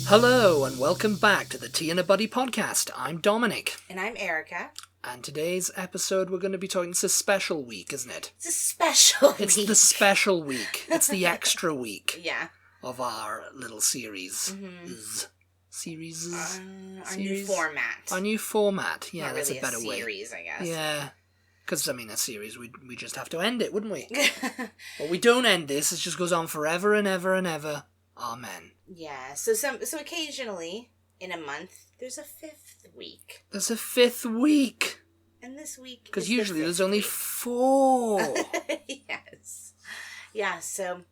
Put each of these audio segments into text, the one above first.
Hello and welcome back to the Tea and a Buddy podcast. I'm Dominic. And I'm Erica. And today's episode we're going to be talking, it's a special week, isn't it? It's a special week. It's the special week. It's the extra week. Yeah. Of our little series. Mm-hmm. Our new format. Our new format. Yeah, Not that's really a better way. Series, I guess. Yeah. Because, I mean, a series, we just have to end it, wouldn't we? But we don't end this. It just goes on forever and ever and ever. Amen. Yeah, so occasionally, in a month, there's a fifth week. There's a fifth week. And this week because usually there's only 4. Yes. Yeah, so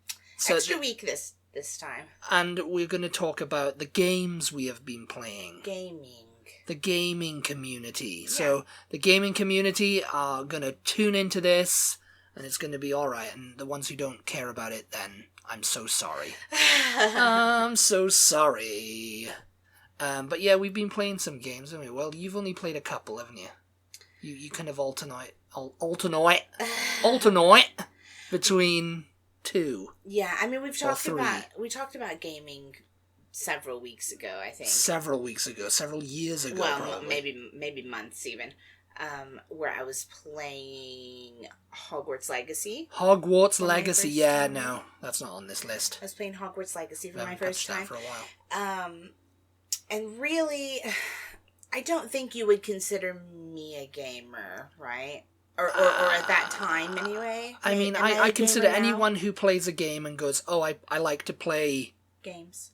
extra week this time. And we're going to talk about the games we have been playing. Gaming. The gaming community. Yeah. So the gaming community are going to tune into this, and it's going to be alright. And the ones who don't care about it, then I'm so sorry. I'm so sorry. But yeah, we've been playing some games, haven't we? Well, you've only played a couple, haven't you? You kind of alternate between 2. Yeah, I mean we talked about gaming several weeks ago, I think. Several years ago. Well, probably. maybe months even. Where I was playing Hogwarts Legacy. Hogwarts Legacy, yeah, no, that's not on this list. I was playing Hogwarts Legacy for my first time. For a while. And really, I don't think you would consider me a gamer, right? Or at that time, anyway. I mean, I consider anyone who plays a game and goes, oh, I like to play... Games.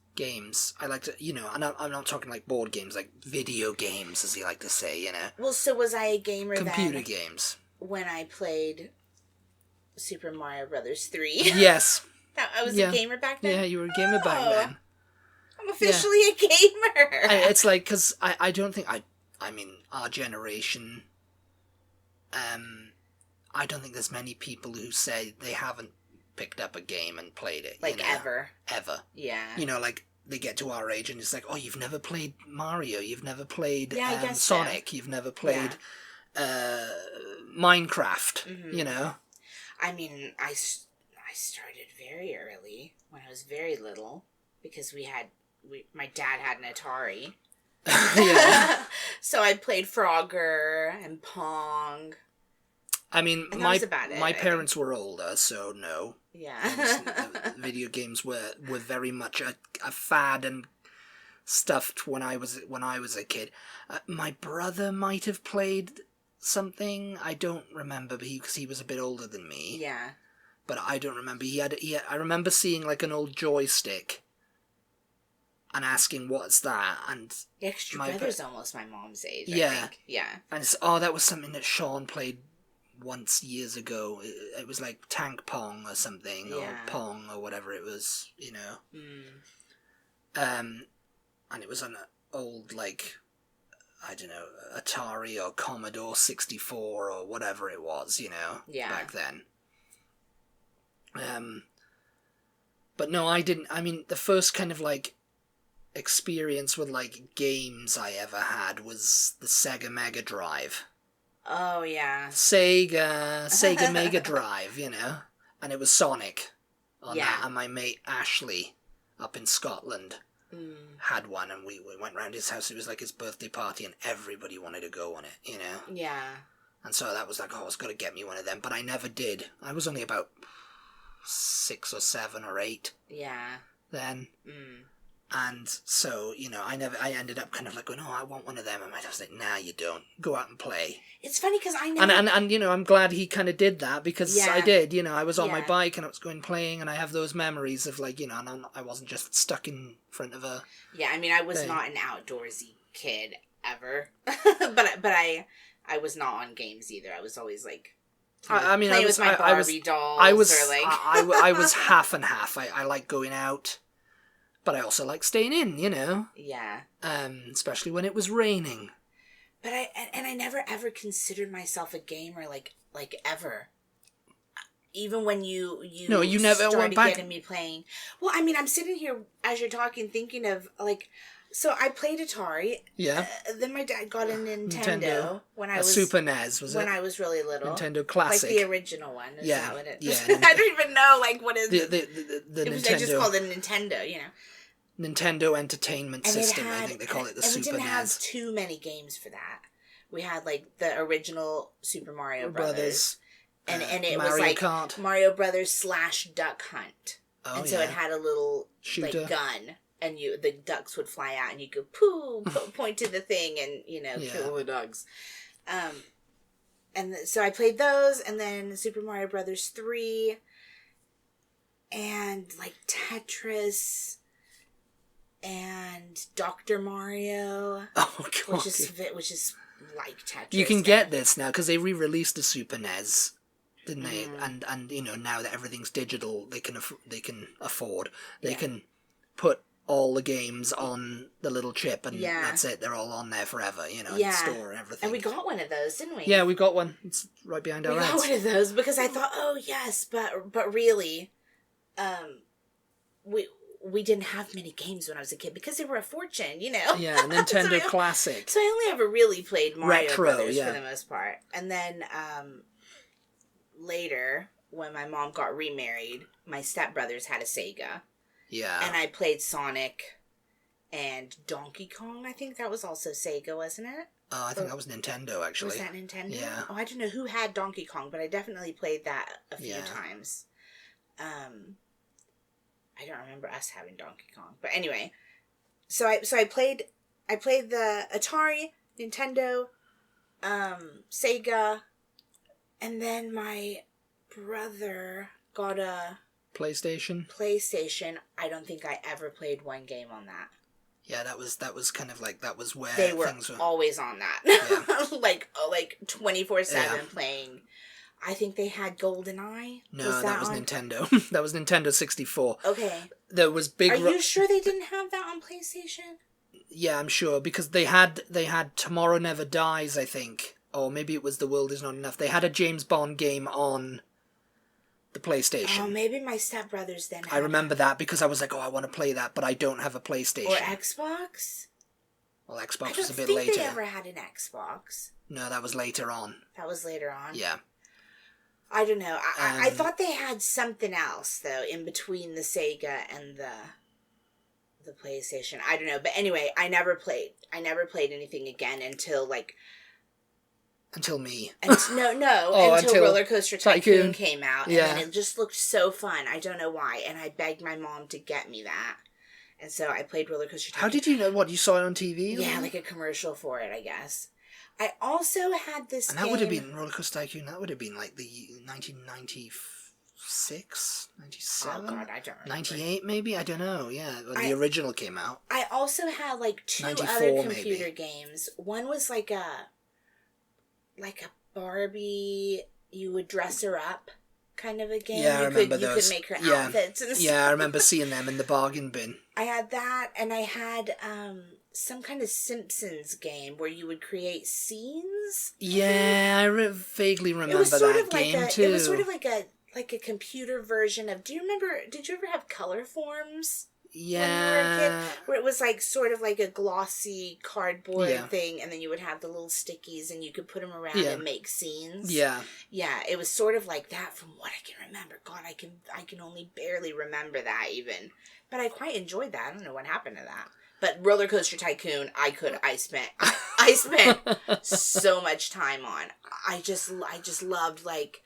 I like to, and I'm not talking like board games, like video games, as you like to say, Well, so was I a gamer Computer games. When I played Super Mario Brothers 3? Yes. I was a gamer back then? Yeah, you were a gamer back then. I'm officially a gamer. It's like, because I don't think, I mean, our generation, I don't think there's many people who say they haven't picked up a game and played it. Ever. Yeah. Like, they get to our age and it's like, oh, you've never played Mario, you've never played Sonic, you've never played Minecraft, Mm-hmm. I mean, I started very early, when I was very little, because my dad had an Atari. Yeah. So I played Frogger and Pong. I mean, and my parents were older, so no. Yeah. Video games were very much a fad and stuffed when I was a kid. My brother might have played something. I don't remember, because he was a bit older than me. Yeah. But I don't remember. I remember seeing like an old joystick and asking, "What's that?" And your brother's almost my mom's age. Yeah. I think. Yeah. And that was something that Sean played once years ago. It was like Tank Pong or something, or Pong or whatever it was, and it was an old, like, I don't know, Atari or Commodore 64 or whatever it was, back then. But no, I didn't. I mean, the first kind of like experience with like games I ever had was the Sega Megadrive. Oh, yeah. Sega Megadrive, and it was Sonic on that, and my mate Ashley up in Scotland had one, and we went round his house. It was like his birthday party, and everybody wanted to go on it, Yeah. And so that was like, oh, I was going to get me one of them, but I never did. I was only about 6 or 7 or 8 then. And so, I ended up kind of like going, oh, I want one of them. And my dad was like, nah, you don't. Go out and play. It's funny because I never... And I'm glad he kind of did that, because I did, I was on my bike and I was going playing, and I have those memories of like, and I wasn't just stuck in front of a... Yeah, I mean, I was not an outdoorsy kid ever. but I was not on games either. I was always like... playing with my Barbie dolls. I was half and half. I like going out. But I also like staying in, Yeah. Especially when it was raining. But I never ever considered myself a gamer, like ever. Even when you never started getting me playing. Well, I mean, I'm sitting here as you're talking, thinking of like. So I played Atari. Yeah. Then my dad got a Nintendo when I was Super NES, was it? When I was really little. Nintendo Classic. Like the original one. Is that what it is? Yeah. I don't even know like what is the Nintendo. I just called it Nintendo, Nintendo Entertainment System. I think they call it the Super NES. And we didn't have too many games for that. We had like the original Super Mario Brothers. And it Mario was like Kart. Mario Brothers / Duck Hunt. Oh, and so it had a little shooter, like gun, and the ducks would fly out, and you could point to the thing, and kill the ducks. And so I played those, and then Super Mario Brothers 3, and like Tetris, and Dr. Mario. Oh god, which is like Tetris. You can get this now because they re-released the Super NES, didn't they? And now that everything's digital, they can afford. They can put all the games on the little chip, and that's it. They're all on there forever, and store everything. And we got one of those, didn't we? Yeah, we got one. It's right behind our heads. We got one of those because I thought, oh yes, but really, we didn't have many games when I was a kid because they were a fortune, Yeah, Nintendo Classic. So I only ever really played Mario Retro, Brothers for the most part. And then later, when my mom got remarried, my stepbrothers had a Sega. Yeah. And I played Sonic and Donkey Kong. I think that was also Sega, wasn't it? Oh, I think that was Nintendo, actually. Was that Nintendo? Yeah. Oh, I don't know who had Donkey Kong, but I definitely played that a few times. I don't remember us having Donkey Kong. But anyway, so I played the Atari, Nintendo, Sega, and then my brother got a PlayStation. I don't think I ever played one game on that. Yeah, that was kind of like, that was where they were things were always on that. Yeah. like 24/7 playing. I think they had GoldenEye. No, that was Nintendo. That was Nintendo 64. Okay. There was big. Are you sure they didn't have that on PlayStation? Yeah, I'm sure, because they had Tomorrow Never Dies, I think, or maybe it was The World Is Not Enough. They had a James Bond game on the PlayStation. Oh, maybe my stepbrothers then. I remember that because I was like, oh, I want to play that, but I don't have a PlayStation. Or Xbox. Well, Xbox I was a bit later. don't think they ever had an Xbox. No, that was later on. That was later on. Yeah. I don't know. I thought they had something else though in between the Sega and the PlayStation. I don't know, but anyway, I never played anything again until me. Until Roller Coaster Tycoon came out, and then it just looked so fun. I don't know why, and I begged my mom to get me that, and so I played Roller Coaster Tycoon. How did you know? What, you saw it on TV? Yeah, like a commercial for it, I guess. I also had this game... And that would have been Roller Coaster Tycoon. That would have been like the 1996, 97? Oh, God, I don't remember. 98, maybe? I don't know, yeah. When the original came out. I also had, like, 2 other computer games. One was like a Barbie, you would dress her up kind of a game. Yeah, I remember those. You could make her outfits and stuff. Yeah, I remember seeing them in the bargain bin. I had that, and I had... some kind of Simpsons game where you would create scenes. Yeah, I vaguely remember that game too. It was sort of like a computer version of. Did you ever have Color Forms? Yeah. When you were a kid, where it was like sort of like a glossy cardboard thing, and then you would have the little stickies, and you could put them around and make scenes. Yeah. Yeah, it was sort of like that from what I can remember. God, I can only barely remember that even, but I quite enjoyed that. I don't know what happened to that. But Roller Coaster Tycoon, I spent so much time on. I just loved like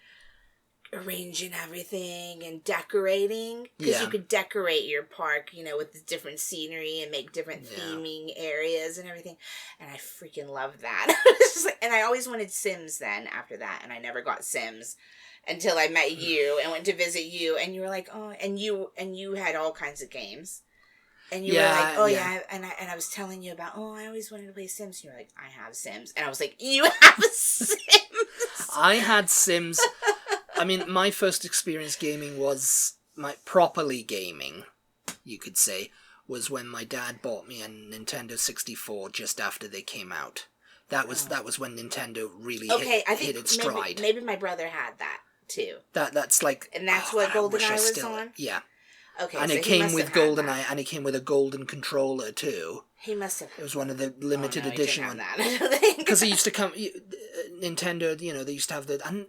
arranging everything and decorating, because you could decorate your park, with the different scenery and make different theming areas and everything. And I freaking loved that. And I always wanted Sims then after that, and I never got Sims until I met you and went to visit you, and you were like, oh, and you had all kinds of games. And you were like, oh, yeah. And I was telling you about, I always wanted to play Sims. And you were like, I have Sims. And I was like, you have Sims? I had Sims. I mean, my first experience gaming properly gaming, you could say, was when my dad bought me a Nintendo 64 just after they came out. That was when Nintendo really hit its stride. Maybe my brother had that, too. That's like... And that's what GoldenEye was on? Yeah. Okay, and so it came with GoldenEye, and it came with a golden controller too. He must have. It was one of the limited edition ones. That. Because it used to come, Nintendo. They used to have and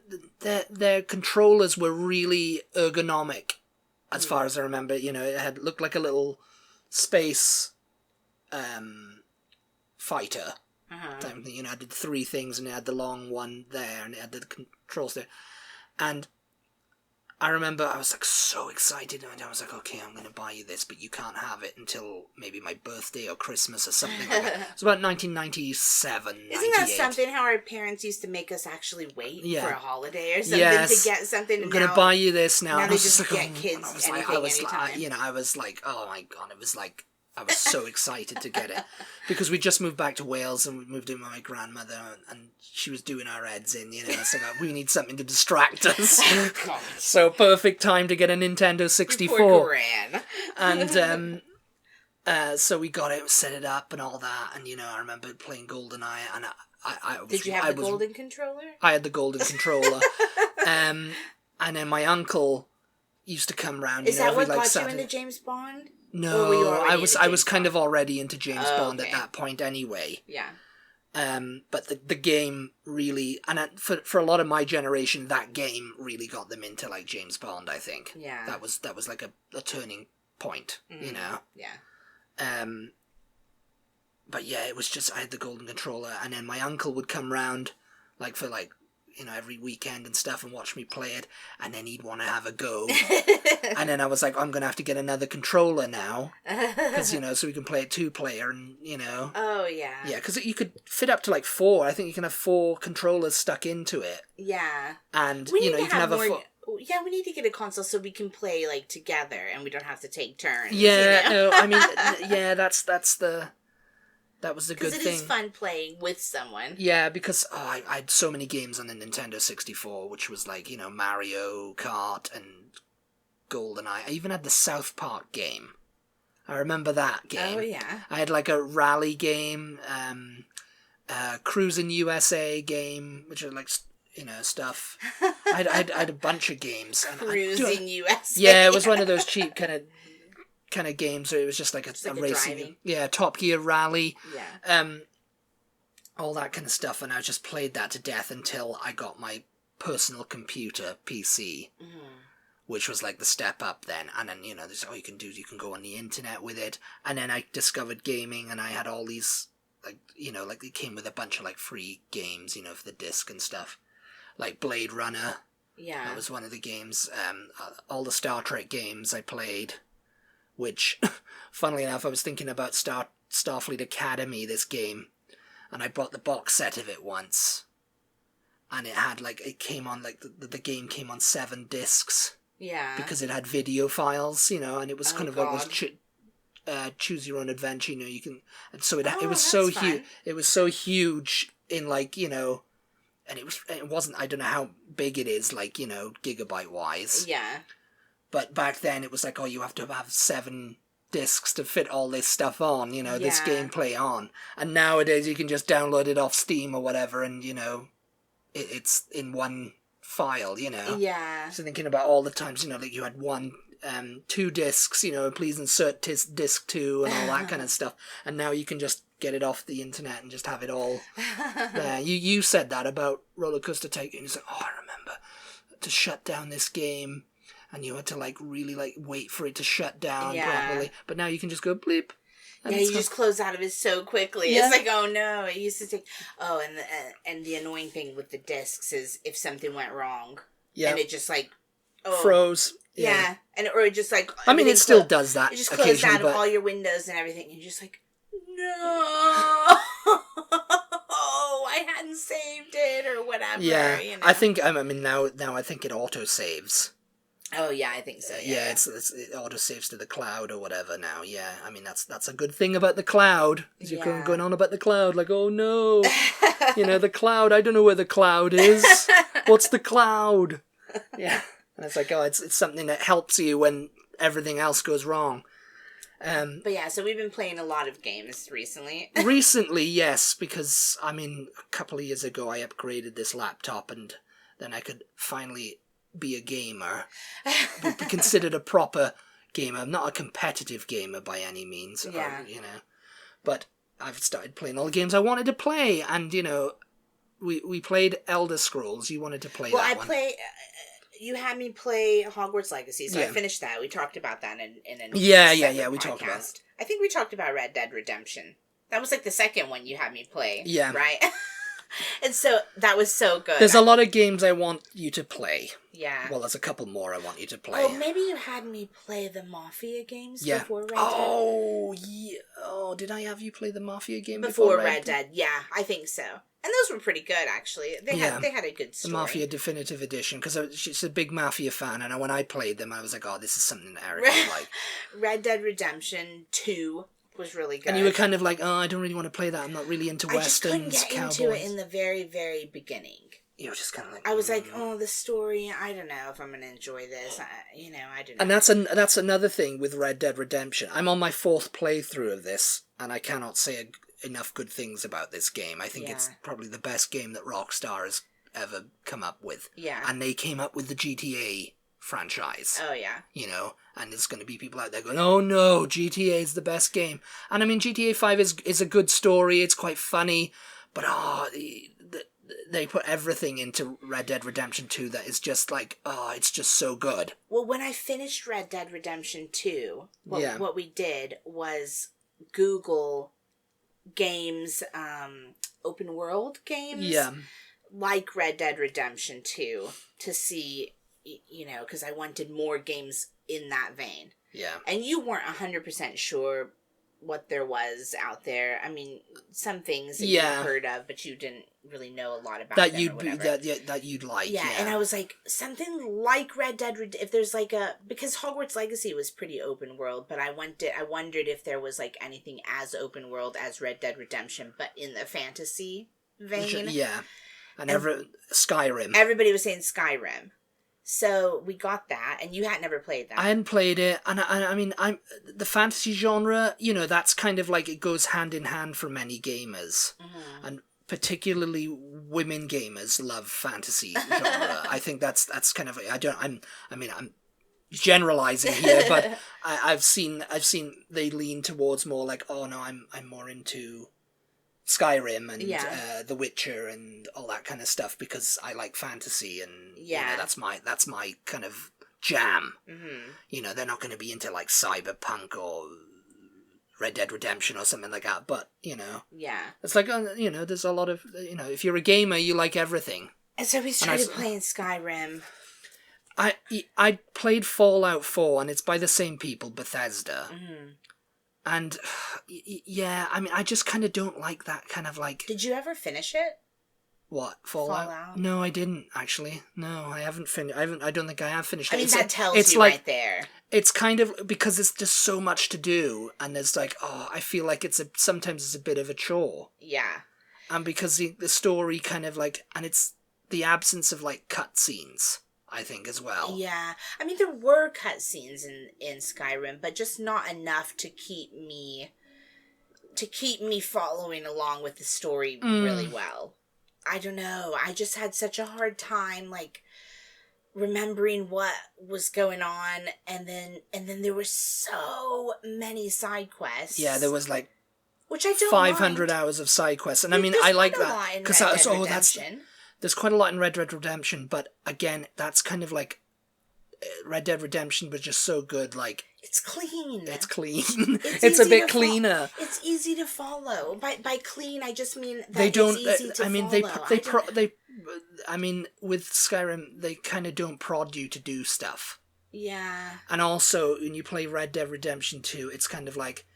their controllers were really ergonomic, as far as I remember. It looked like a little space fighter Uh-huh. type thing. You know, I did 3 things, and it had the long one there, and it had the controls there. And I remember I was like so excited, and I was like, okay, I'm going to buy you this, but you can't have it until maybe my birthday or Christmas or something like that. It's about 1997, Isn't that something, how our parents used to make us actually wait for a holiday or something to get something? I'm going to buy you this now. Now they just get kids anytime. You know, I was like, oh my God, it was like, I was so excited to get it because we just moved back to Wales and we moved in with my grandmother and she was doing our heads in, you know. So we need something to distract us. So perfect time to get a Nintendo 64. Poor Gran. And so we got it, set it up and all that. And, you know, I remember playing GoldenEye and Did you have the golden controller? I had the golden controller. And then my uncle used to come round. Is that what got Saturday. You into James Bond? No, I was kind of already into James Bond at that point anyway. Yeah. But the game really, and for a lot of my generation, that game really got them into like James Bond. I think. Yeah. That was like a turning point, you know. Yeah. But yeah, it was just I had the golden controller, and then my uncle would come round, like for like, you know, every weekend and stuff and watch me play it, and then he'd want to have a go. And then I was like, I'm going to have to get another controller now, because, you know, so we can play it 2-player, and, you know. Oh, yeah. Yeah, because you could fit up to like 4. I think you can have 4 controllers stuck into it. Yeah. And, you know, you can have more... Yeah, we need to get a console so we can play, like, together, and we don't have to take turns. Yeah, you know? no, I mean, yeah, that was the good thing. Because it is fun playing with someone. Yeah, because I had so many games on the Nintendo 64, which was like, you know, Mario Kart and GoldenEye. I even had the South Park game. I remember that game. Oh, yeah. I had like a rally game, Cruising USA game, which are like, you know, stuff. I had a bunch of games. Cruising USA. Yeah, it was one of those cheap kind of games where it was just like a racing driving. Yeah, Top Gear Rally, yeah, all that kind of stuff, and I just played that to death until I got my personal computer PC, which was like the step up then. And then, you know, there's all you can go on the internet with it, and then I discovered gaming, and I had all these, like, you know, like it came with a bunch of like free games, you know, for the disc and stuff, like Blade Runner. Yeah, that was one of the games. All the Star Trek games I played, which, funnily enough, I was thinking about Starfleet Academy, this game, and I bought the box set of it once, and it had, like, it came on, like, the game came on 7 discs. Yeah. Because it had video files, you know, and it was kind of like this choose your own adventure, you know, you can, and so it was so huge, it was so huge in, like, you know, and it wasn't, I don't know how big it is, like, you know, gigabyte wise. Yeah. But back then, it was like, oh, you have to have 7 discs to fit all this stuff on, you know, this gameplay on. And nowadays, you can just download it off Steam or whatever, and, you know, it's in one file, you know. Yeah. So thinking about all the times, you know, like you had 2 discs, you know, please insert disc 2 and all that kind of stuff. And now you can just get it off the internet and just have it all there. You said that about Roller Coaster Tycoon. You said, oh, I remember to shut down this game. And you had to, like, really, like, wait for it to shut down properly. But now you can just go bleep. Yeah, you just close out of it so quickly. Yeah. It's like, oh no, it used to take... Oh, and the annoying thing with the discs is if something went wrong. Yeah. And it just, like... froze. Yeah. And or it just, like... I mean, it still does that. It just closed out of all your windows and everything. And you're just like, no! I hadn't saved it or whatever. Yeah. You know? I think, I mean, now I think it auto-saves. Oh, yeah, I think so, yeah. It auto-saves to the cloud or whatever now, yeah. I mean, that's a good thing about the cloud. You're going on about the cloud, like, oh no. You know, the cloud, I don't know where the cloud is. What's the cloud? Yeah. And it's like, oh, it's something that helps you when everything else goes wrong. But yeah, so we've been playing a lot of games recently. Recently, yes, because, I mean, a couple of years ago I upgraded this laptop and then I could finally be a gamer, be considered a proper gamer. I'm not a competitive gamer by any means, yeah. You know, but I've started playing all the games I wanted to play, and, you know, we played Elder Scrolls. You wanted to play that one. you had me play Hogwarts Legacy, so I Yeah. finished that. We talked about that in a Yeah, separate we talked about podcast. it. I think we talked about Red Dead Redemption. That was like the second one you had me play. Yeah. Right? And so that was so good. There's a lot of games I want you to play. Yeah. Well, there's a couple more I want you to play. Oh, maybe you had me play the Mafia games before Red Dead? Oh, yeah. Oh, did I have you play the Mafia game Before Red Dead? Yeah, I think so. And those were pretty good, actually. They had a good story. The Mafia Definitive Edition, because she's a big Mafia fan, and when I played them, I was like, oh, this is something that Eric would like. Red Dead Redemption 2 was really good. And you were kind of like, oh, I don't really want to play that. I'm not really into westerns, I just couldn't get into it in the very, very beginning. You were just kind of like... I was like, oh, the story, I don't know if I'm going to enjoy this. I don't know. And that's another thing with Red Dead Redemption. I'm on my 4th playthrough of this, and I cannot say enough good things about this game. I think it's probably the best game that Rockstar has ever come up with. Yeah. And they came up with the GTA franchise. Oh, yeah. You know, and there's going to be people out there going, oh no, GTA is the best game. And I mean, GTA 5 is a good story, it's quite funny, but they put everything into Red Dead Redemption 2 that is just like, oh, it's just so good. Well, when I finished Red Dead Redemption 2, what we did was Google games, open world games, like Red Dead Redemption 2, to see, because I wanted more games in that vein. Yeah. And you weren't 100% sure what there was out there. I mean, some things that you heard of, but you didn't really know a lot about that them that you'd like. Yeah, and I was like, something like Red Dead. If there's like because Hogwarts Legacy was pretty open world, but I wondered if there was like anything as open world as Red Dead Redemption, but in the fantasy vein. Yeah, and Skyrim. Everybody was saying Skyrim. So we got that, and you had never played that. I hadn't played it, and I mean, the fantasy genre, that's kind of like, it goes hand in hand for many gamers, and particularly women gamers love fantasy genre. I think that's kind of, I'm generalizing here, but I've seen they lean towards more like, oh no, I'm more into Skyrim and The Witcher and all that kind of stuff because I like fantasy and that's my kind of jam. Mm-hmm. They're not going to be into like Cyberpunk or Red Dead Redemption or something like that, but it's like there's a lot of if you're a gamer you like everything. And so we started playing Skyrim. I played Fallout 4 and it's by the same people, Bethesda. Mm-hmm. And, I mean, I just kind of don't like that kind of like... Did you ever finish it? What? Fallout? No, I didn't, actually. No, I haven't finished... I don't think I have finished it. I mean, that tells you right there. It's kind of... Because it's just so much to do, and there's like, I feel like sometimes it's a bit of a chore. Yeah. And because the story kind of like... And it's the absence of, like, cutscenes, I think, as well. Yeah. I mean, there were cutscenes in Skyrim, but just not enough to keep me following along with the story really well. I don't know. I just had such a hard time, like, remembering what was going on, and then there were so many side quests. Yeah, there was, like, which I don't 500 hours of side quests, and I mean, I like that. Because there's quite a lot in Red Dead Redemption, but again, that's kind of like Red Dead Redemption, but just so good, like... It's clean. It's clean. It's a bit cleaner. It's easy to follow. By clean, I just mean that they don't, it's easy to follow. I mean, with Skyrim, they kind of don't prod you to do stuff. Yeah. And also, when you play Red Dead Redemption 2, it's kind of like,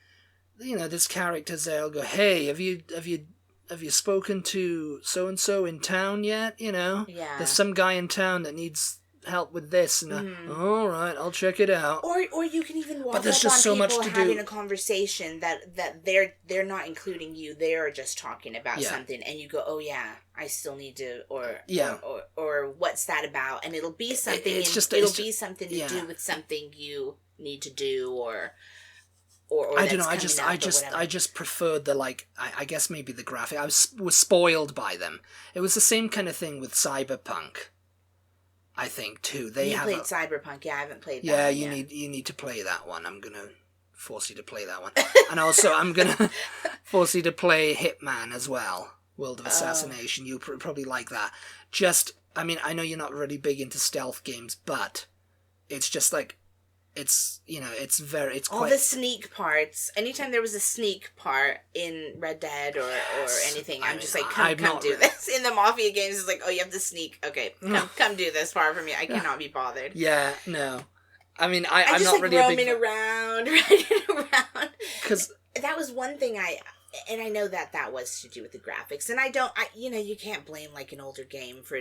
there's characters there'll go, hey, have you spoken to so-and-so in town yet? Yeah. There's some guy in town that needs help with this, and all right, I'll check it out. Or you can even walk up on so people having a conversation that they're not including you. They are just talking about something, and you go, oh yeah, I still need to, or what's that about? And it'll be something. It'll be something to do with something you need to do, or I don't know. I just preferred the, like, I guess maybe the graphic. I was was spoiled by them. It was the same kind of thing with Cyberpunk, I think, too. You played Cyberpunk. Yeah, I haven't played that. Yeah, you need to play that one. I'm gonna force you to play that one, and also I'm gonna force you to play Hitman as well. World of Assassination. You'll probably like that. Just I mean, I know you're not really big into stealth games, but it's just like, it's all the sneak parts. Anytime there was a sneak part in Red Dead or anything, I'm just like, come do this. In the Mafia games, it's like, oh, you have to sneak. Okay, come do this part for me. I cannot be bothered. Yeah, no. I mean, I'm just not like really roaming around, running around. Because that was one thing I know that was to do with the graphics, and you can't blame like an older game for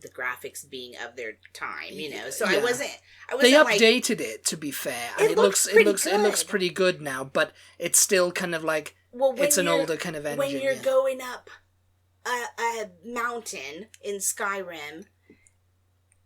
the graphics being of their time, So yeah. I wasn't they updated it, to be fair, and it looks pretty good now, but it's still kind of like it's an older kind of engine. When you're going up a mountain in Skyrim,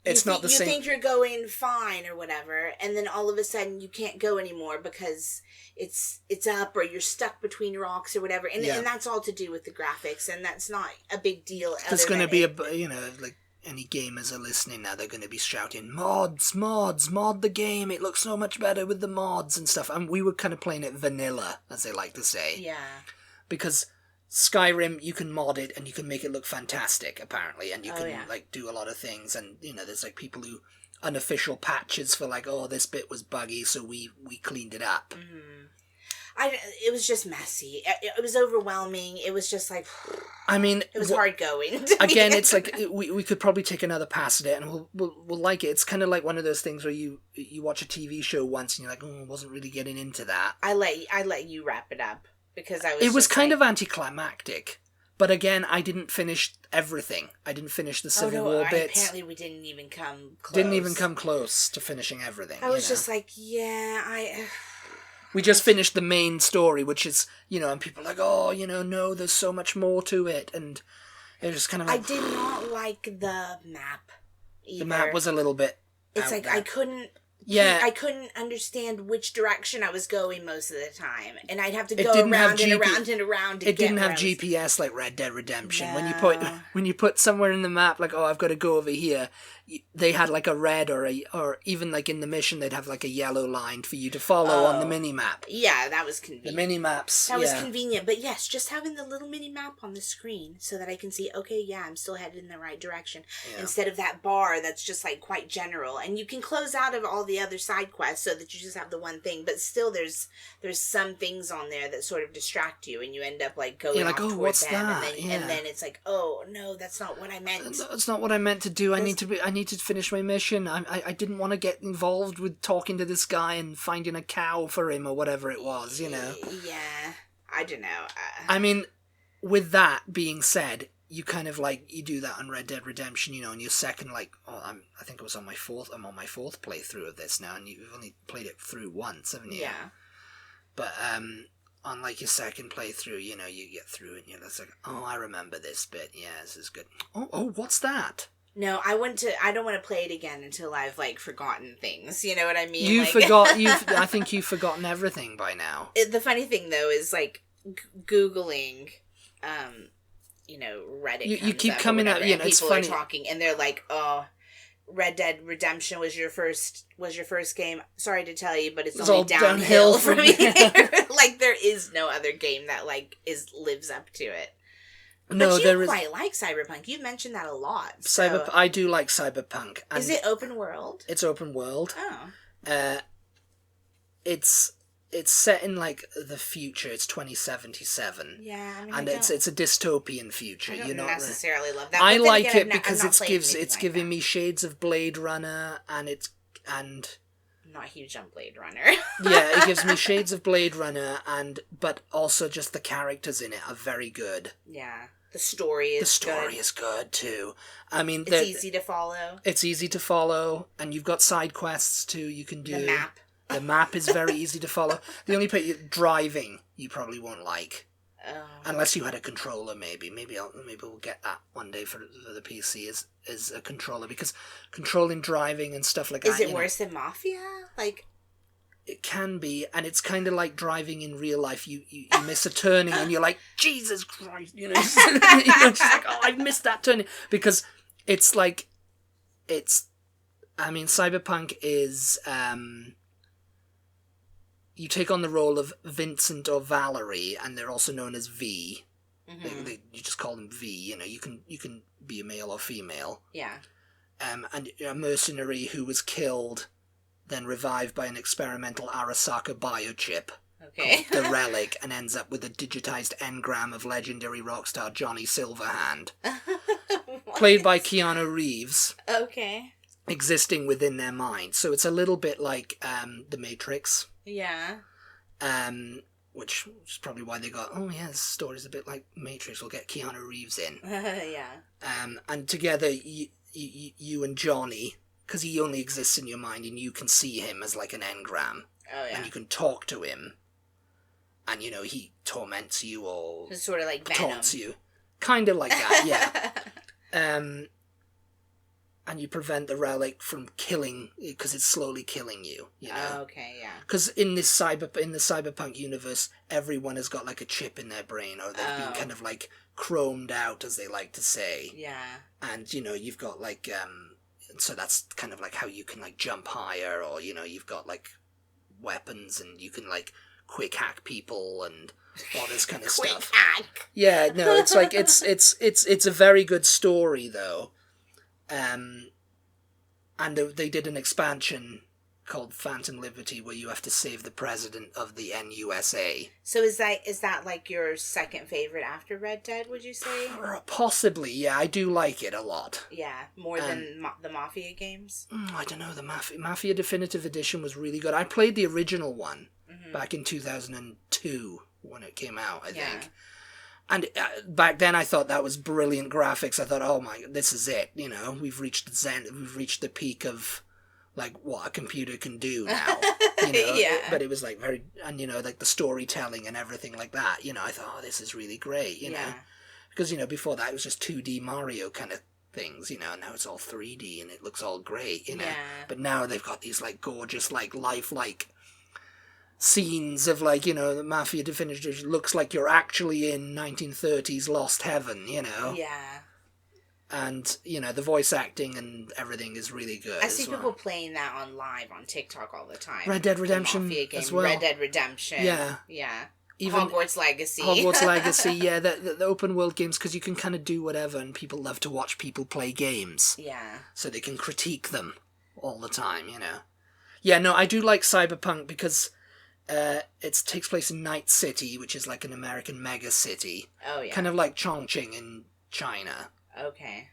it's not the same. You think you're going fine or whatever, and then all of a sudden you can't go anymore because it's up, or you're stuck between rocks or whatever, and that's all to do with the graphics, and that's not a big deal. There's going to be like any gamers are listening now, they're going to be shouting, mod the game, it looks so much better with the mods and stuff. And we were kind of playing it vanilla, as they like to say. Yeah. Because Skyrim, you can mod it and you can make it look fantastic, apparently, and you can like do a lot of things, and there's like people who unofficial patches for like, oh, this bit was buggy, so we cleaned it up. Mm-hmm. It was just messy. It was overwhelming. It was just like, I mean, it was hard going. Again, it's like we could probably take another pass at it, and we'll like it. It's kind of like one of those things where you watch a TV show once and you're like, oh, I wasn't really getting into that. I let you wrap it up because It was kind of anticlimactic, but again, I didn't finish everything. I didn't finish the Civil War bits. Apparently, we didn't even come close. Didn't even come close to finishing everything. I was just like, We just finished the main story, which is, and people are like, oh, no, there's so much more to it, and it was just kind of like... I did not like the map either. The map was a little bit... It's like, I couldn't understand which direction I was going most of the time, and I'd have to go around and around and around to get It didn't have GPS like Red Dead Redemption. No. When you put somewhere in the map, like, oh, I've got to go over here, they had like a red or even like in the mission, they'd have like a yellow line for you to follow on the mini-map. Yeah, that was convenient. The mini-maps, That was convenient, but yes, just having the little mini-map on the screen so that I can see, okay, yeah, I'm still headed in the right direction, instead of that bar that's just like quite general, and you can close out of all the other side quests so that you just have the one thing, but still there's some things on there that sort of distract you, and you end up like going off towards them, that? And then it's like, oh no, that's not what I meant. That's not what I meant to do. I need to finish my mission. I didn't want to get involved with talking to this guy and finding a cow for him or whatever it was, Yeah, I don't know. I mean, with that being said, you kind of like, you do that on Red Dead Redemption, and your second, like, I think it was I'm on my fourth playthrough of this now, and you've only played it through once, haven't you? Yeah. But, on like your second playthrough, you get through it and you're just like, oh, I remember this bit. Yeah, this is good. Oh, what's that? No, I don't want to play it again until I've like forgotten things. You know what I mean? I think you've forgotten everything by now. The funny thing though is like Googling, Reddit. You keep coming up, it's funny. People are talking and they're like, oh, Red Dead Redemption was your first game. Sorry to tell you, but it's only downhill from here. Like there is no other game that like lives up to it. No, but you quite like Cyberpunk. You mentioned that a lot. So. I do like Cyberpunk. Is it open world? It's open world. Oh. It's set in like the future. It's 2077. Yeah, I mean, and it's a dystopian future. I don't necessarily love that. I like it because it's giving me shades of Blade Runner, and I'm not huge on Blade Runner. Yeah, it gives me shades of Blade Runner, but also just the characters in it are very good. Yeah. The story is good too. I mean, it's easy to follow. It's easy to follow, and you've got side quests too. You can do the map. The map is very easy to follow. The only part, driving, you probably won't like, unless you had a controller. Maybe we'll get that one day for the PC is a controller, because controlling driving and stuff like that. Is it worse than Mafia? Like. It can be, and it's kind of like driving in real life. You miss a turning, and you're like, Jesus Christ, just like, oh, I missed that turning, because it's like, Cyberpunk is, you take on the role of Vincent or Valerie, and they're also known as V. Mm-hmm. You just call them V. You can be a male or female. Yeah. And a mercenary who was killed, then revived by an experimental Arasaka biochip. Okay. The Relic, and ends up with a digitized engram of legendary rock star Johnny Silverhand. Played by Keanu Reeves. Okay. Existing within their mind. So it's a little bit like The Matrix. Yeah. Which is probably why they got, this story's a bit like Matrix, we'll get Keanu Reeves in. Yeah. And together, you and Johnny, because he only exists in your mind, and you can see him as like an engram. Oh, yeah. And you can talk to him. And, he torments you or... It's sort of like Venom. Taunts you. Kind of like that, yeah. And you prevent the relic from killing, because it's slowly killing you, Oh, okay, yeah. Because in the cyberpunk universe, everyone has got like a chip in their brain, or they've been kind of like chromed out, as they like to say. Yeah. And, you've got like, so that's kind of like how you can like jump higher, or, you've got like weapons, and you can like quick hack people and all this kind of quick stuff. hack. Yeah, no, it's like it's a very good story though. And they did an expansion called Phantom Liberty where you have to save the president of the NUSA. So is that like your second favorite after Red Dead, would you say? Possibly, yeah. I do like it a lot. Yeah, more than the Mafia games? I don't know, the Mafia Definitive Edition was really good. I played the original one back in 2002 when it came out, I think. And back then I thought that was brilliant graphics. I thought, oh my, this is it. We've reached the zen. We've reached the peak of like what a computer can do now. Yeah. But it was like very, and like the storytelling and everything like that. I thought, oh, this is really great. You know, because before that it was just 2D Mario kind of things. Now it's all 3D and it looks all great. Yeah. But now they've got these like gorgeous like lifelike scenes of like the Mafia Definitive looks like you're actually in 1930s Lost Heaven, Yeah. And the voice acting and everything is really good. I see people playing that on live on TikTok all the time. Red Dead Redemption as well. Red Dead Redemption. Yeah. Even Hogwarts Legacy. Hogwarts Legacy, yeah, the open world games, because you can kind of do whatever, and people love to watch people play games. Yeah. So they can critique them all the time, Yeah, no, I do like Cyberpunk because it takes place in Night City, which is like an American mega city. Oh, yeah. Kind of like Chongqing in China. Okay.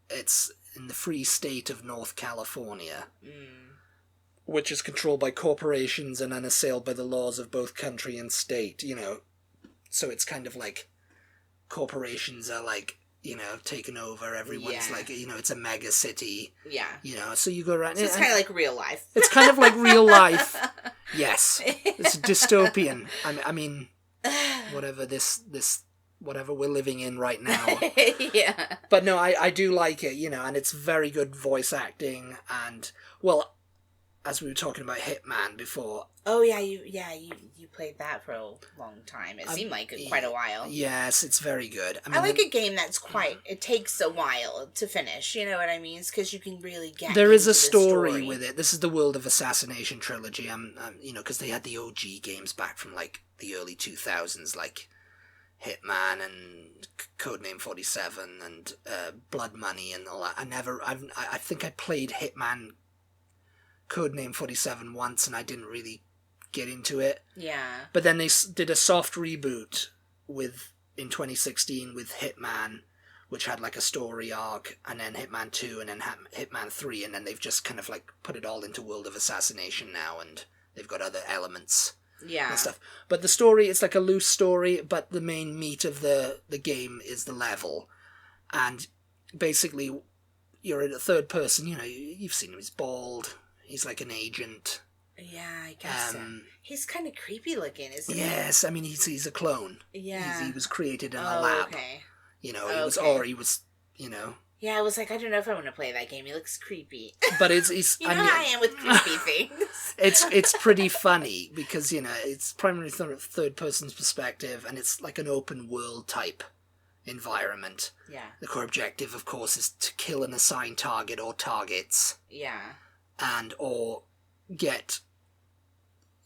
It's in the free state of North California, which is controlled by corporations and unassailed by the laws of both country and state, So it's kind of like corporations are like, taken over. Everyone's like, it's a mega city. Yeah. So you go around. So it's kind of like real life. It's kind of like real life. Yes. It's dystopian. I mean, whatever whatever we're living in right now. Yeah. But no, I do like it, and it's very good voice acting, and, well, as we were talking about Hitman before. Oh, yeah, you played that for a long time. It seemed like quite a while. Yes, it's very good. I like a game that's it takes a while to finish, you know what I mean? It's because you can really get There is a story with it. This is the World of Assassination trilogy, because they had the OG games back from, like, the early 2000s, like Hitman and Codename 47 and Blood Money and all that. I think I played Hitman Codename 47 once and I didn't really get into it. Yeah. But then they did a soft reboot in 2016 with Hitman, which had like a story arc, and then Hitman 2 and then Hitman 3, and then they've just kind of like put it all into World of Assassination now, and they've got other elements. Yeah. And stuff. But the story, it's like a loose story, but the main meat of the game is the level. And basically, you're in a third person, you've seen him, he's bald, he's like an agent. Yeah, I guess so. He's kind of creepy looking, isn't he? Yes, I mean, he's a clone. Yeah. He was created in a lab. Okay. He was, Yeah, I was like, I don't know if I want to play that game. He looks creepy. But it's how I am with creepy things. It's pretty funny because, it's primarily third person's perspective, and it's like an open world type environment. Yeah. The core objective, of course, is to kill an assigned target or targets. Yeah. Or get,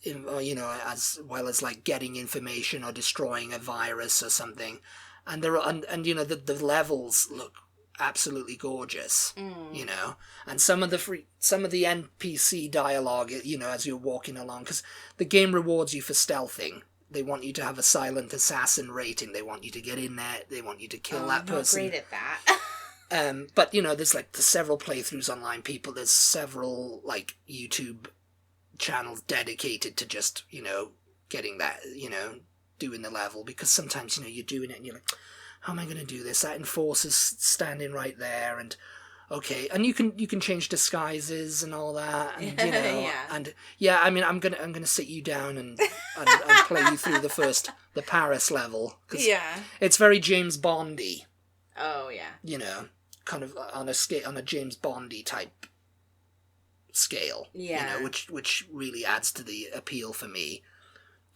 as well as like getting information or destroying a virus or something. and and you know the levels look absolutely gorgeous, you know, and some of the NPC dialogue, you know, as you're walking along, because the game rewards you for stealthing. They want you to have a silent assassin rating. They want you to get in there. They want you to kill that person. I'm not great at that. But you know, there's several playthroughs online. There's several like YouTube channels dedicated to just, you know, getting that, you know, doing the level, because sometimes, you know, you're doing it and you're like, how am I going to do this? That enforcer's standing right there, and okay, and you can change disguises and all that, and you know, and yeah, I mean, I'm gonna sit you down and play you through the Paris level, cause it's very James Bondy. Oh yeah, you know, kind of on a James Bondy type scale, you know, which really adds to the appeal for me,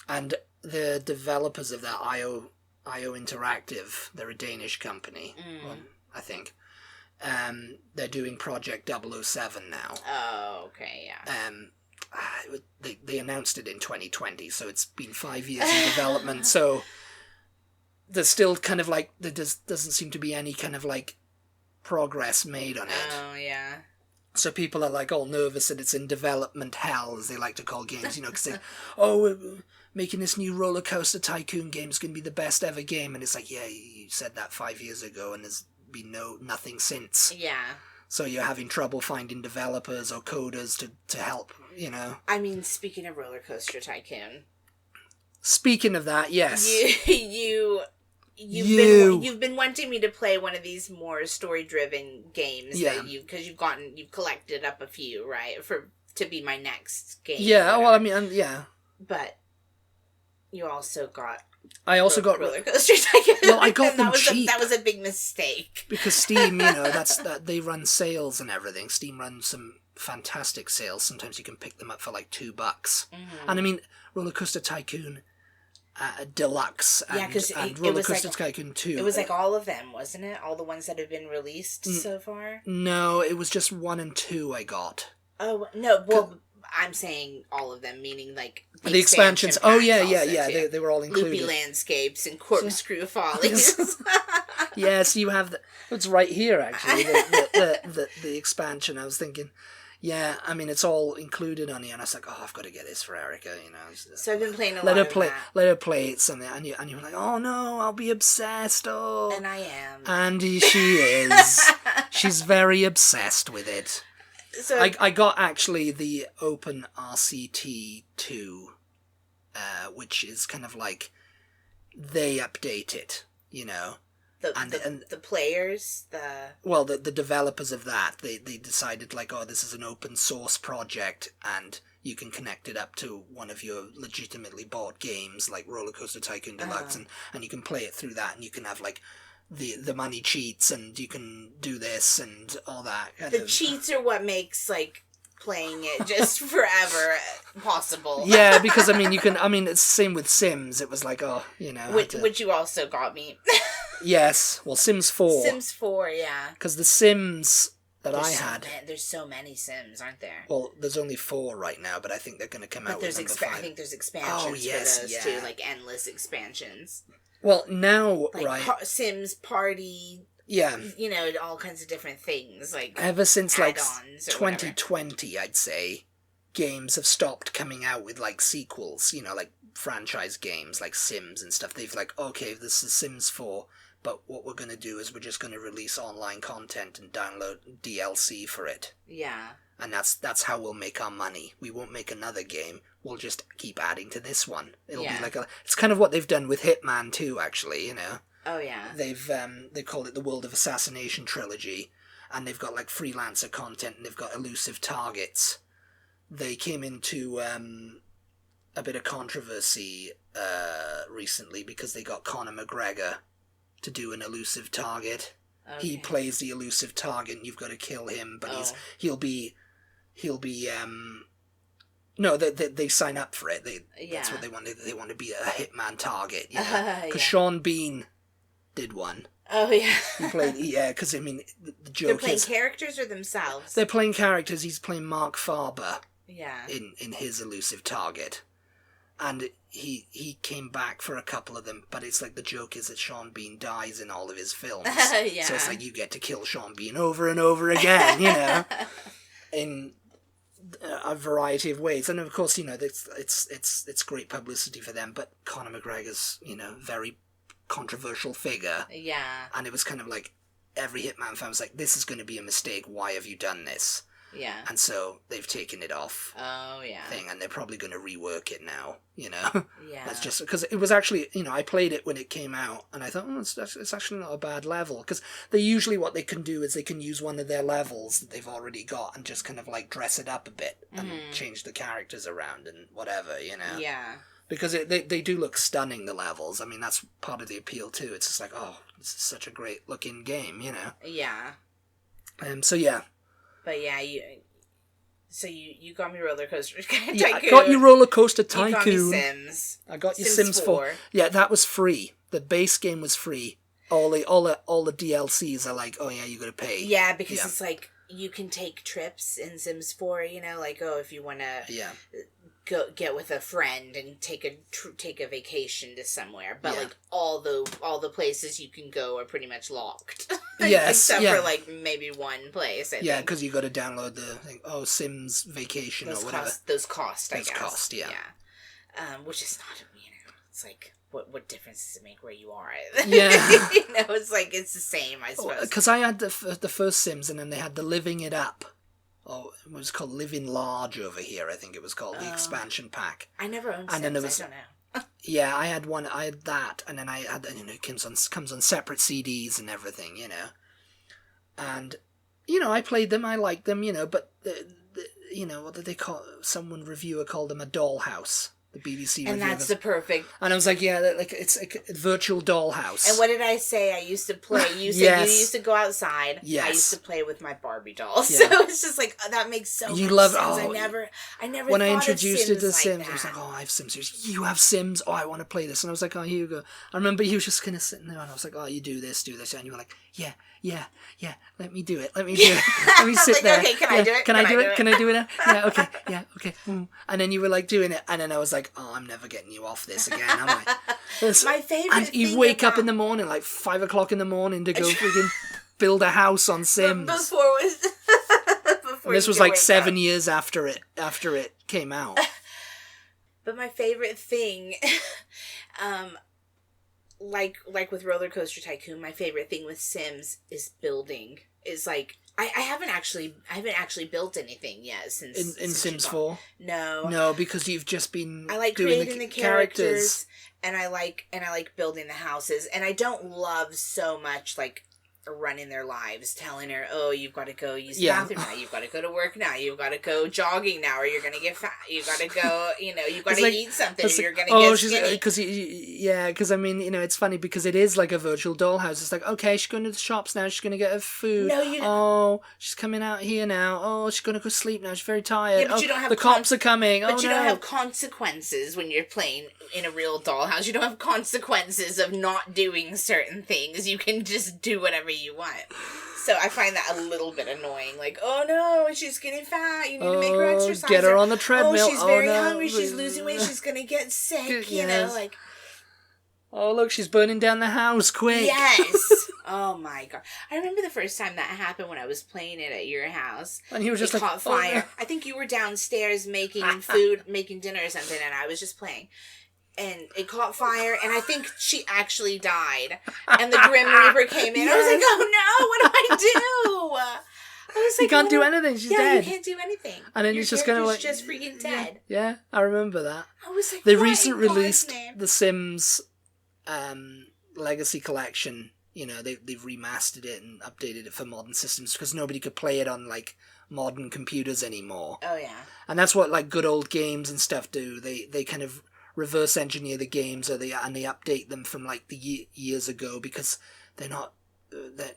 and the developers of that IO Interactive, they're a Danish company, I think. They're doing Project 007 now. Oh, okay, yeah. They announced it in 2020, so it's been 5 years in development. So there's still kind of like there doesn't seem to be any kind of like progress made on it. Oh, yeah. So people are like all nervous that it's in development hell, as they like to call games, you know, because we're making this new Roller Coaster Tycoon game is going to be the best ever game, and it's like, yeah, you said that 5 years ago, and there's been nothing since. Yeah. So you're having trouble finding developers or coders to help, you know. I mean, speaking of Roller Coaster Tycoon. Speaking of that, yes. You've been wanting me to play one of these more story-driven games that because you've collected up a few, right, to be my next game. Yeah, well, I mean, yeah. But you also got Roller Coaster Tycoon. Well, I got them cheap. That was a big mistake. Because Steam, you know, that they run sales and everything. Steam runs some fantastic sales. Sometimes you can pick them up for like $2. And I mean, Roller Coaster Tycoon Deluxe and Roller Coaster Tycoon 2. It was like all of them, wasn't it? All the ones that have been released so far? No, it was just 1 and 2 I got. Oh, no, well, I'm saying all of them, meaning like the expansions. Oh, yeah. They were all included. Loopy landscapes and corkscrew follies. Yes, you have it's right here, actually, the expansion. I was thinking, yeah, I mean, it's all included on here, and I was like, oh, I've got to get this for Erica, you know. So I've been playing a lot of that. Let her play it, something, and you're like, oh, no, I'll be obsessed, oh. And I am. And she is. She's very obsessed with it. So I got, actually, the Open RCT 2, which is kind of like, they update it, you know. The players, well, the developers of that, they decided like, oh, this is an open source project, and you can connect it up to one of your legitimately bought games like Roller Coaster Tycoon Deluxe, and you can play it through that, and you can have like the money cheats, and you can do this and all that. The cheats are what makes like playing it just forever possible. Yeah, because I mean, it's the same with Sims. It was like, oh, you know, which you also got me. Yes, well, Sims 4. Sims 4, yeah. Because the Sims that I had... There's so many Sims, aren't there? Well, there's only 4 right now, but I think they're going to come out with number 5. I think there's expansions for those, too. Like, endless expansions. Well, now, like, right... Sims Party... Yeah. You know, all kinds of different things, like... Ever since, like, 2020, I'd say, games have stopped coming out with, like, sequels, you know, like, franchise games, like Sims and stuff. They've like, okay, this is Sims 4... But what we're going to do is we're just going to release online content and download DLC for it. Yeah. And that's how we'll make our money. We won't make another game. We'll just keep adding to this one. It'll be like it's kind of what they've done with Hitman 2, actually, you know. Oh, yeah. They called it the World of Assassination Trilogy. And they've got like freelancer content, and they've got elusive targets. They came into a bit of controversy recently because they got Conor McGregor to do an elusive target. Okay. He plays the elusive target, and you've got to kill him, but he'll be no, they sign up for it. That's what they want. They want to be a hitman target, you know? Because Sean Bean did one. Oh, yeah. He played, because I mean, the joke They're playing characters or themselves? They're playing characters. He's playing Mark Farber. Yeah. In his elusive target. And he came back for a couple of them, but it's like the joke is that Sean Bean dies in all of his films. Yeah. So it's like you get to kill Sean Bean over and over again, you know, in a variety of ways. And of course, you know, it's great publicity for them, but Conor McGregor's, you know, very controversial figure. Yeah. And it was kind of like every Hitman fan was like, this is going to be a mistake. Why have you done this? Yeah. And so they've taken it off. Oh, yeah. And they're probably going to rework it now, you know? Yeah. That's just because it was actually, you know, I played it when it came out and I thought, it's actually not a bad level. Because they usually, what they can do is they can use one of their levels that they've already got and just kind of like dress it up a bit and change the characters around and whatever, you know? Yeah. Because they do look stunning, the levels. I mean, that's part of the appeal too. It's just like, oh, this is such a great looking game, you know? Yeah. So yeah. But yeah, you got me Roller Coaster Tycoon. Yeah, I got you Roller Coaster Tycoon. You got me Sims. I got you Sims 4. Yeah, that was free. The base game was free. All the DLCs are like, oh yeah, you gotta pay. Yeah, because it's like you can take trips in Sims 4. You know, like if you want to go get with a friend and take a vacation to somewhere, but like all the places you can go are pretty much locked. Except for like maybe one place. I think. Because you got to download the thing. Oh, Sims Vacation or whatever. Those cost, I guess. Those cost, yeah. Which is not, you know, it's like what difference does it make where you are? Yeah. You know, it's like it's the same, I suppose. Because I had the first Sims, and then they had the Living It Up. Oh, it was called Living Large over here, I think it was called, the expansion pack. I never owned Sims, and then there was, I don't know. Yeah, I had that, and then I had, you know, it comes on separate CDs and everything, you know. And, you know, I played them, I liked them, you know, but, you know, what did they call, reviewer called them a dollhouse. The BBC and review. that's the perfect. And I was like, yeah, like it's a virtual dollhouse. And what did I say? I used to play. You said you used to go outside. Yes. I used to play with my Barbie dolls. Yeah. So it's just like that makes so much sense. I never. When I introduced you to Sims, I was like, oh, I have Sims. You have Sims? Oh, I want to play this. And I was like, oh, here you go. I remember you were just kind of sitting there, and I was like, oh, you do this, and you were like, yeah. Let me do it. Let me sit like, there. Okay, can I do it? Can I do it? Can I do it? Yeah. Okay. And then you were like doing it, and then I was like, oh, I'm never getting you off this again, am I? My favorite. And you wake up in the morning, like 5 o'clock in the morning, to go freaking build a house on Sims. Before this was like 7 years after it came out. But my favorite thing, like with Roller Coaster Tycoon, my favorite thing with Sims is building. Is like I haven't actually built anything yet since in Sims 4. No, because you've just been. I like doing creating the characters, and I like building the houses, and I don't love so much like running their lives, telling her, oh, you've got to go use the bathroom now, you've got to go to work now, you've got to go jogging now, or you're going to get fat, you've got to go, you know, you've got to eat something, or you're going to get skinny. Because I mean, you know, it's funny because it is like a virtual dollhouse. It's like, okay, she's going to the shops now, she's going to get her food. Oh, she's coming out here now. Oh, she's going to go sleep now, she's very tired. Yeah, but you don't have the cops are coming. But you don't have consequences when you're playing in a real dollhouse. You don't have consequences of not doing certain things. You can just do whatever you want. So I find that a little bit annoying. Like, oh no, she's getting fat. You need to make her exercise. Get her on the treadmill. Oh, she's very hungry. She's losing weight. She's gonna get sick. You know, like. Oh look, she's burning down the house! Quick. Yes. Oh my god! I remember the first time that happened when I was playing it at your house. And he was just caught fire. Oh, no. I think you were downstairs making food, making dinner or something, and I was just playing. And it caught fire, and I think she actually died. And the Grim Reaper came in. Yes. I was like, oh no, what do I do? I was like, you can't do anything, she's dead. You can't do anything. And then he's just kind of like... just freaking dead. Yeah, I remember that. I was like, they recently released The Sims Legacy Collection. You know, they've remastered it and updated it for modern systems because nobody could play it on, like, modern computers anymore. Oh, yeah. And that's what, like, good old games and stuff do. They kind of reverse engineer the games, and they update them from like the years ago because they're not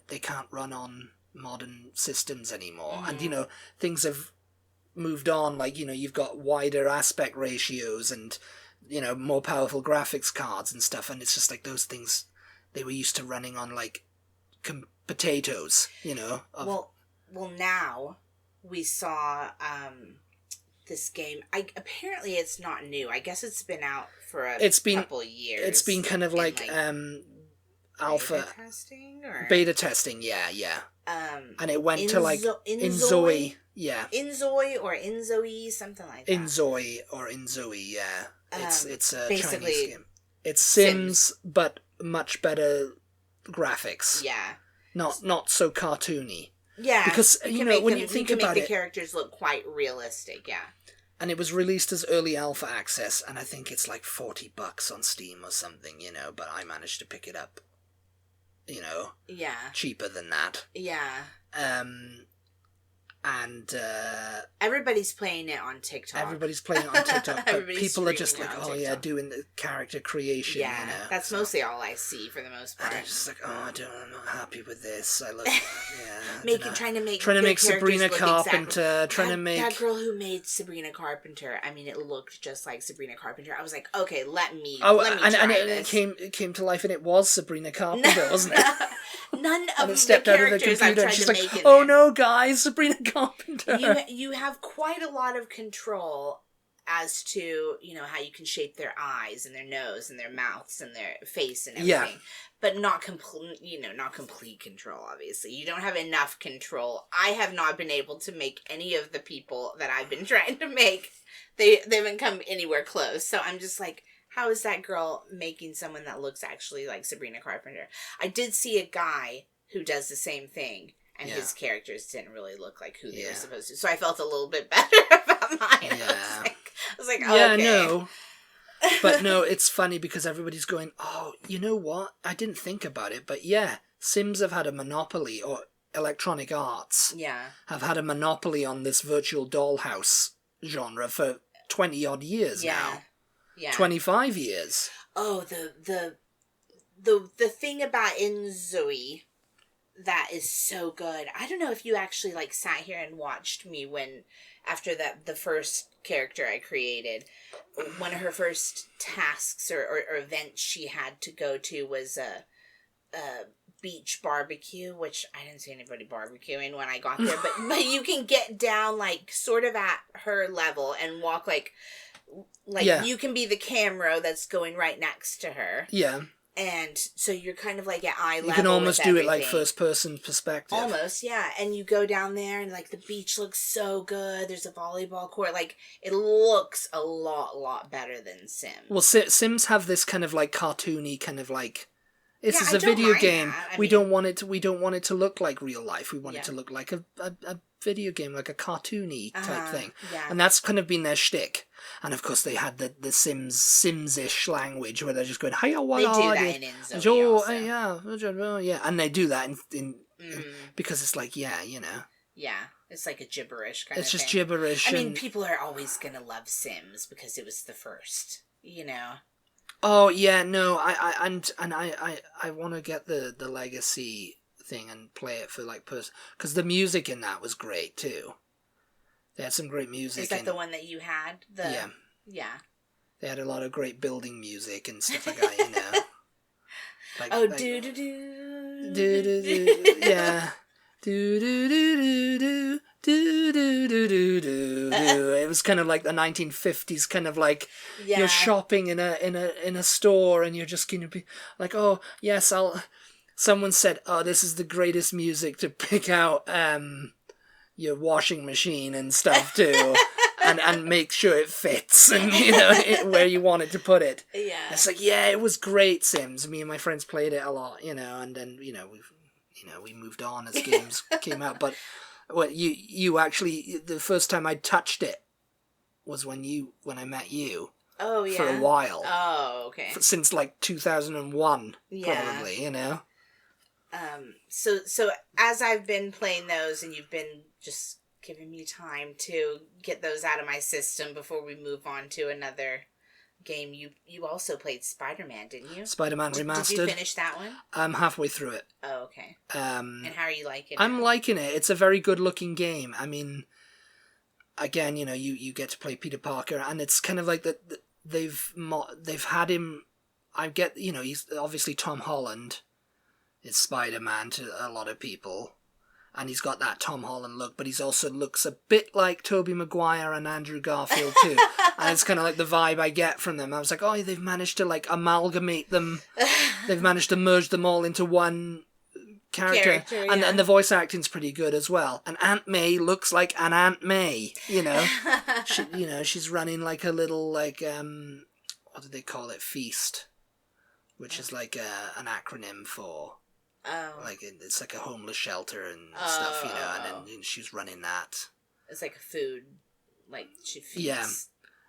they can't run on modern systems anymore. Mm-hmm. And you know, things have moved on. Like, you know, you've got wider aspect ratios and, you know, more powerful graphics cards and stuff, and it's just like those things they were used to running on like potatoes, you know. Well now we saw this game. Apparently it's not new. I guess it's been out for a couple years. It's been kind of like alpha beta testing. Yeah. And it went to like Inzoi. Yeah. Inzoi or Inzoi, something like that. Inzoi, yeah. It's a basically Chinese game. It's Sims, but much better graphics. Yeah. Not so cartoony. Yeah. Because, when you think about it... the characters look quite realistic, yeah. And it was released as early alpha access, and I think it's like $40 on Steam or something, but I managed to pick it up, yeah, cheaper than that. Yeah. And everybody's playing it on TikTok. But people are just like, doing the character creation. Yeah, that's mostly all I see for the most part. And I'm just like, I'm not happy with this. I look, trying to make Sabrina Carpenter. That girl who made Sabrina Carpenter. I mean, it looked just like Sabrina Carpenter. I was like, okay, let me try this. It came to life, and it was Sabrina Carpenter, wasn't it? None of the characters I've tried to make in oh no, guys, Sabrina Carpenter. You have quite a lot of control as to, how you can shape their eyes and their nose and their mouths and their face and everything. Yeah. But not complete control, obviously. You don't have enough control. I have not been able to make any of the people that I've been trying to make. They haven't come anywhere close. So I'm just like, how is that girl making someone that looks actually like Sabrina Carpenter? I did see a guy who does the same thing, and his characters didn't really look like who they were supposed to. So I felt a little bit better about mine. Yeah. I was like, okay. No. But no, it's funny because everybody's going, oh, you know what? I didn't think about it, but yeah, Sims have had a monopoly, or Electronic Arts have had a monopoly on this virtual dollhouse genre for 20-odd years now. Yeah. 25 years. Oh, the thing about Inzoi that is so good. I don't know if you actually sat here and watched me after the first character I created, one of her first tasks or events she had to go to was a beach barbecue, which I didn't see anybody barbecuing when I got there, but you can get down sort of at her level and walk you can be the camera that's going right next to her. Yeah. And so you're kind of at eye level. You can almost do it first person perspective. Almost, yeah. And you go down there and the beach looks so good. There's a volleyball court. It looks a lot better than Sims. Well, Sims have this kind of cartoony kind of this is a video game. We don't want it to look like real life. We want it to look like a video game, like a cartoony type thing. Yeah. And that's kind of been their shtick. And of course they had the Sims-ish language where they're just going, hey, what are they do that in Inzoi also. Yeah. And they do that in because it's Yeah, it's a gibberish kind of thing. It's just gibberish. I mean, people are always going to love Sims because it was the first, Oh yeah, no, I want to get the legacy thing and play it for because the music in that was great too. They had some great music. Is that the one that you had? Yeah. They had a lot of great building music and stuff like that, do do do do do do, yeah, do do do do do. Do, do, do, do, do, do. It was kind of like the 1950s, kind of you're shopping in a store and you're just going to be like, oh yes, someone said, oh, this is the greatest music to pick out your washing machine and stuff too, and make sure it fits and where you want it to put it. Yeah, it's it was great. Sims. Me and my friends played it a lot, and then we moved on as games came out, but. Well, you actually, the first time I touched it was when I met you. Oh, yeah. For a while. Oh, okay. Since 2001, probably, So as I've been playing those and you've been just giving me time to get those out of my system before we move on to another game, you also played Spiderman, didn't you? Spiderman Remastered. Did you finish that one? I'm halfway through it. Oh, okay. And how are you liking it? I'm liking it. It's a very good looking game. I mean, again, you get to play Peter Parker, and it's kind of they've had him. He's obviously Tom Holland. It's Spider-Man to a lot of people, And he's got that Tom Holland look, but he's also looks a bit like Tobey Maguire and Andrew Garfield too. And it's kind of like the vibe I get from them. I was like, oh, they've managed to like amalgamate them. They've managed to merge them all into one character. And the voice acting's pretty good as well. And Aunt May looks like an Aunt May, you know. She's running like a little like what do they call it? Feast, which is like an acronym for. Oh. Like it's like a homeless shelter and stuff, you know, and then she's running that. It's like a food, like she feeds. Yeah,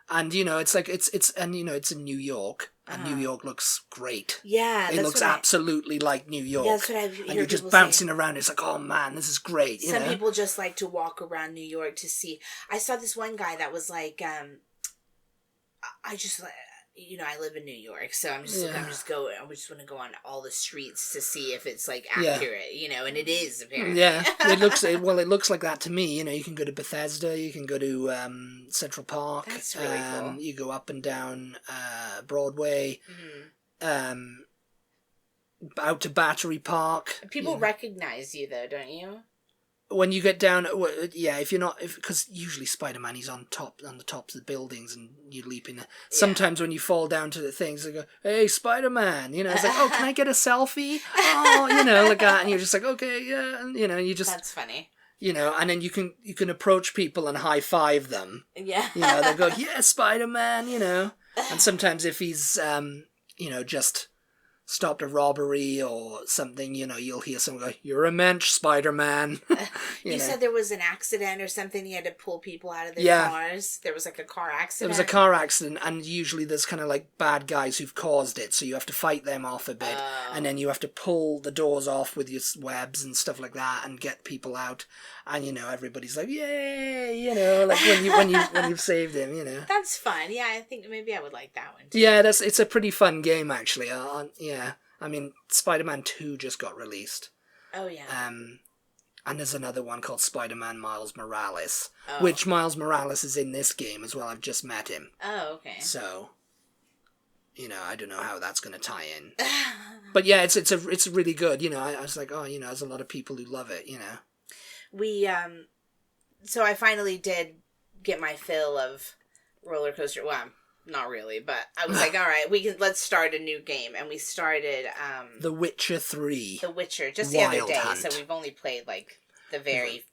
and you know, it's like it's and you know, it's in New York, and New York looks great. Yeah, it looks absolutely like New York. That's what I've heard. And you're just bouncing around. It's like, oh man, this is great. Some people just like to walk around New York to see. I saw this one guy that was like, I just like. You know, I live in New York, so I just want to go on all the streets to see if it's like accurate, you know, and it is apparently. Yeah, it looks like that to me. You know, you can go to Bethesda, you can go to Central Park. That's really cool. You go up and down Broadway, out to Battery Park. People recognize you though, don't you? When you get down, if you're not, because usually Spider-Man, he's on the tops of the buildings and you leap in there. Sometimes when you fall down to the things, they go, hey, Spider-Man, you know, it's like, oh, can I get a selfie? Oh, you know, like that, and you're just like, okay, yeah, and you know, you just... That's funny. You know, and then you can approach people and high-five them. Yeah. You know, they go, yeah, Spider-Man, you know. And sometimes if he's, you know, just... stopped a robbery or something, you know, you'll hear someone go, you're a mensch, Spider-Man. you said there was an accident or something, you had to pull people out of their cars. There was like a car accident. There was a car accident, and usually there's kind of like bad guys who've caused it, so you have to fight them off a bit, and then you have to pull the doors off with your webs and stuff like that and get people out, and you know, everybody's like, yay, you know, like when you've saved him, you know. That's fun. Yeah, I think maybe I would like that one too. Yeah, it's a pretty fun game actually. Yeah, I mean, Spider-Man 2 just got released. Oh, yeah. And there's another one called Spider-Man Miles Morales, which Miles Morales is in this game as well. I've just met him. Oh, okay. So, you know, I don't know how that's going to tie in. But yeah, it's really good. You know, I was like, oh, you know, there's a lot of people who love it, you know. So I finally did get my fill of roller coaster. Well, not really, but I was like, all right, let's start a new game. And we started... The Witcher 3. The Witcher, just the other day. Hunt. So we've only played, like, the very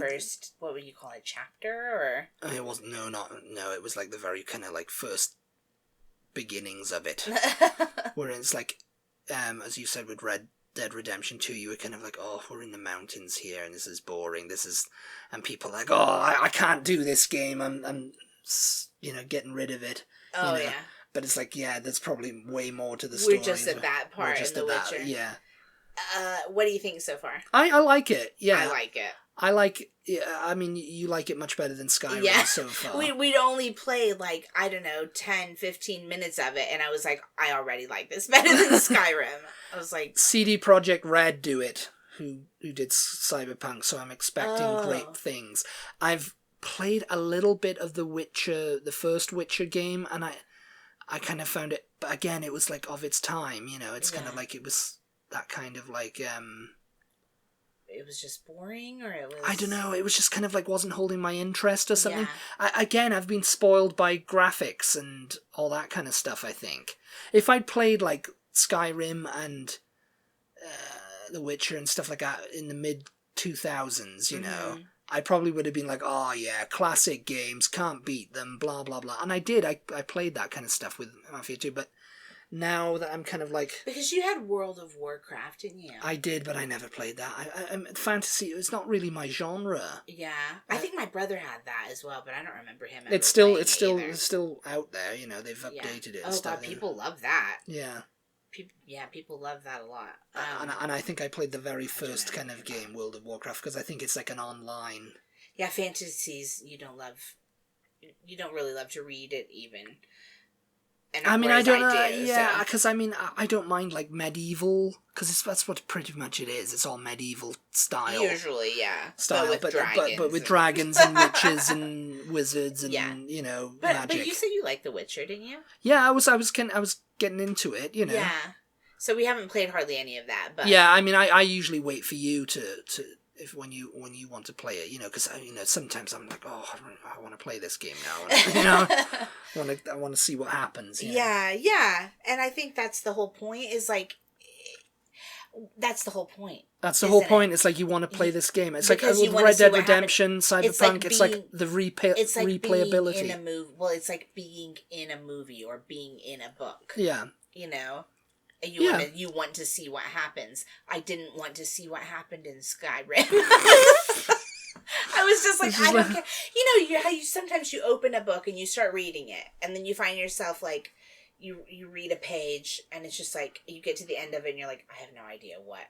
first, what would you call it, chapter, or... It wasn't, no, it was like the very kind of, like, first beginnings of it. Where it's like, as you said with Red Dead Redemption 2, you were kind of like, oh, we're in the mountains here, and this is boring, and people are like, oh, I can't do this game, I'm you know, getting rid of it. Oh, you know? Yeah. But it's like, yeah, there's probably way more to the story. We're just at that part in The Witcher. Yeah. What do you think so far? I like it, yeah. I like it. I like, I mean, you like it much better than Skyrim so far. We'd only played, like, I don't know, 10, 15 minutes of it, and I was like, I already like this better than Skyrim. I was like... CD Projekt Red do it, who did Cyberpunk, so I'm expecting great things. I've played a little bit of the first Witcher game, and I kind of found it, but again, it was like of its time, you know, it's kind of like it was that kind of like, it was just boring, or it was... I don't know, it was just kind of like wasn't holding my interest or something. Yeah. I've been spoiled by graphics and all that kind of stuff, I think. If I'd played like Skyrim and The Witcher and stuff like that in the mid-2000s, you know, I probably would have been like, oh yeah, classic games, can't beat them, blah, blah, blah. And I did, I played that kind of stuff with Mafia 2, but now that I'm kind of like... Because you had World of Warcraft, didn't you? I did, but I never played that. Fantasy, it's not really my genre. Yeah. I think my brother had that as well, but I don't remember him It's still out there, you know, they've updated it and stuff. Oh, God, people love that. Yeah. People love that a lot. And I think I played the very first kind of game, World of Warcraft, because I think it's like an online... Yeah, fantasies you don't really love to read it even. And I mean, I don't know, yeah, because I mean, I don't mind like medieval, because that's what pretty much it is. It's all medieval style. Usually, yeah. Style, but with dragons and witches and wizards and, you know, magic. But you said you liked The Witcher, didn't you? Yeah, I was getting into it, you know. Yeah. So we haven't played hardly any of that, but... Yeah, I mean, I usually wait for you to if when you want to play it, because sometimes I'm like, oh, I want to play this game now, I want to see what happens. Yeah, and I think that's the whole point. Is like, that's the whole point. That's the whole point. It's like you want to play this game. It's because like with Red Dead Redemption, Cyberpunk. It's like the replayability. Being in a movie. Well, it's like being in a movie or being in a book. Yeah. And you want to see what happens. I didn't want to see what happened in Skyrim. I was just like, I don't care. How you sometimes you open a book and you start reading it, and then you find yourself like, you read a page and it's just like you get to the end of it and you're like, I have no idea what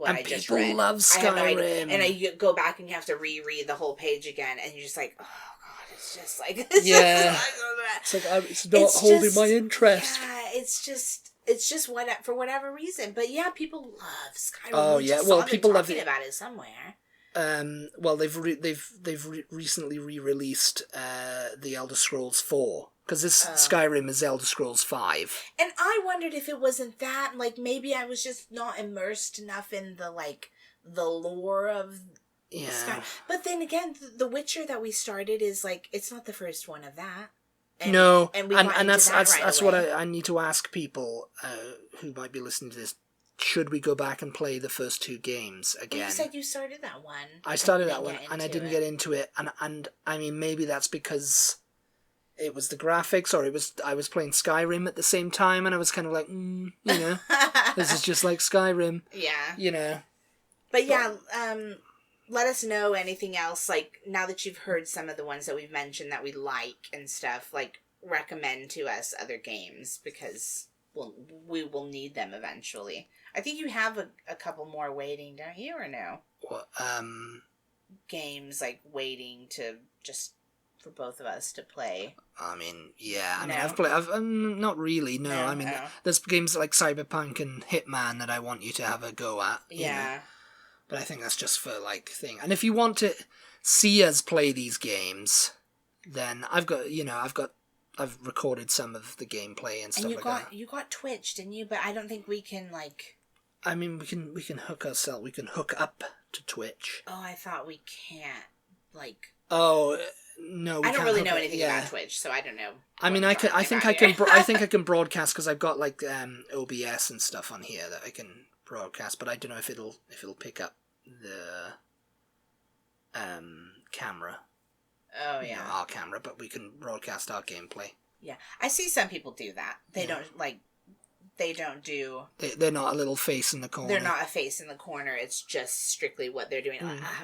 and I just read. People love Skyrim. You go back and you have to reread the whole page again, and you're just like, oh god, it's just like it's not holding my interest. Yeah, it's just for whatever reason. But yeah, people love Skyrim. Oh yeah, well, people love it. About it somewhere. Well, they've recently re-released the Elder Scrolls 4. Because this Skyrim is Elder Scrolls 5. And I wondered if it wasn't that, like, maybe I was just not immersed enough in the lore of Skyrim. But then again, The Witcher that we started is, like, it's not the first one of that. And that's what I need to ask people who might be listening to this. Should we go back and play the first 2 games again? Well, you said you started that one. I started that one, and I didn't get into it. And I mean, maybe that's because it was the graphics, or I was playing Skyrim at the same time, and I was kind of like, this is just like Skyrim. Yeah. But yeah, let us know anything else, like, now that you've heard some of the ones that we've mentioned that we like and stuff, like, recommend to us other games, because we will need them eventually. I think you have a couple more waiting, don't you, or no? What, games, like, waiting to just for both of us to play. I mean, yeah. I mean, I've played. Not really. No. I mean, there's games like Cyberpunk and Hitman that I want you to have a go at. Yeah. But I think that's just for like thing. And if you want to see us play these games, then I've recorded some of the gameplay and stuff that. You got Twitch, didn't you? But I don't think we can like. I mean, we can hook ourselves. We can hook up to Twitch. Oh, I thought we can't. Like. Oh. No, I don't really know anything about Twitch, so I don't know. I mean, I think I can broadcast because I've got like OBS and stuff on here that I can broadcast, but I don't know if it'll pick up the camera. Oh yeah, our camera, but we can broadcast our gameplay. Yeah, I see some people do that. They don't like. They don't do. They're not a little face in the corner. They're not a face in the corner. It's just strictly what they're doing.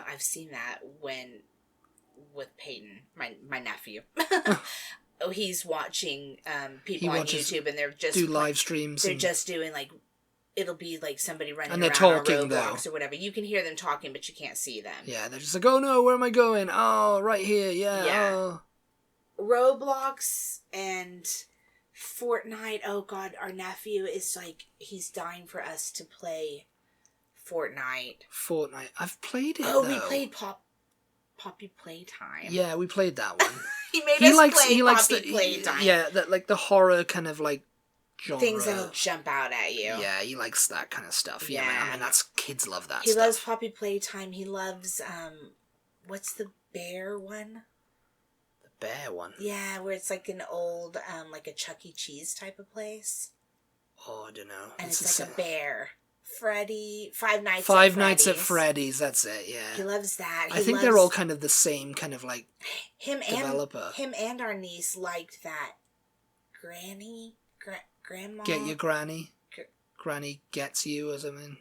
I've seen that with Peyton, my nephew. He's watching people on YouTube, and they're just do live streams. They're just doing like, it'll be like somebody running and they're around talking, on Roblox or whatever. You can hear them talking, but you can't see them. Yeah, they're just like, oh no, where am I going? Oh, right here. Yeah. Oh. Roblox and Fortnite. Oh god, our nephew is like, he's dying for us to play Fortnite. I've played it. Oh, we played Poppy Playtime. Yeah, we played that one. He likes Poppy Playtime. Yeah, that like the horror kind of like genre. Things that'll jump out at you. Yeah, he likes that kind of stuff. Yeah, I mean that's kids love that. He loves Poppy Playtime. He loves what's the bear one? The bear one. Yeah, where it's like an old like a Chuck E. Cheese type of place. Oh, I don't know. And it's like a bear. Freddy, Five Nights at Freddy's, that's it, yeah. He loves that. I think they're all kind of the same kind of like developer. Him and our niece liked that grandma. Get your granny. Granny gets you or something.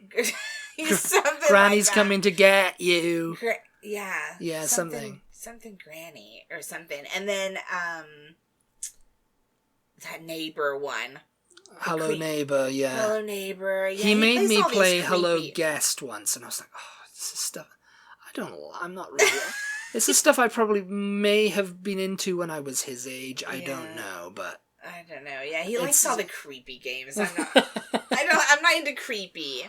Something Granny's like coming to get you. Yeah. Yeah, something. Something granny or something. And then that neighbor one. Hello Neighbor, yeah. Hello Neighbor, yeah. He made me play Hello Guest once, and I was like, oh, this is stuff. I'm not really. This is stuff I probably may have been into when I was his age. I don't know, but. I don't know, yeah. He likes all the creepy games. I'm not into creepy.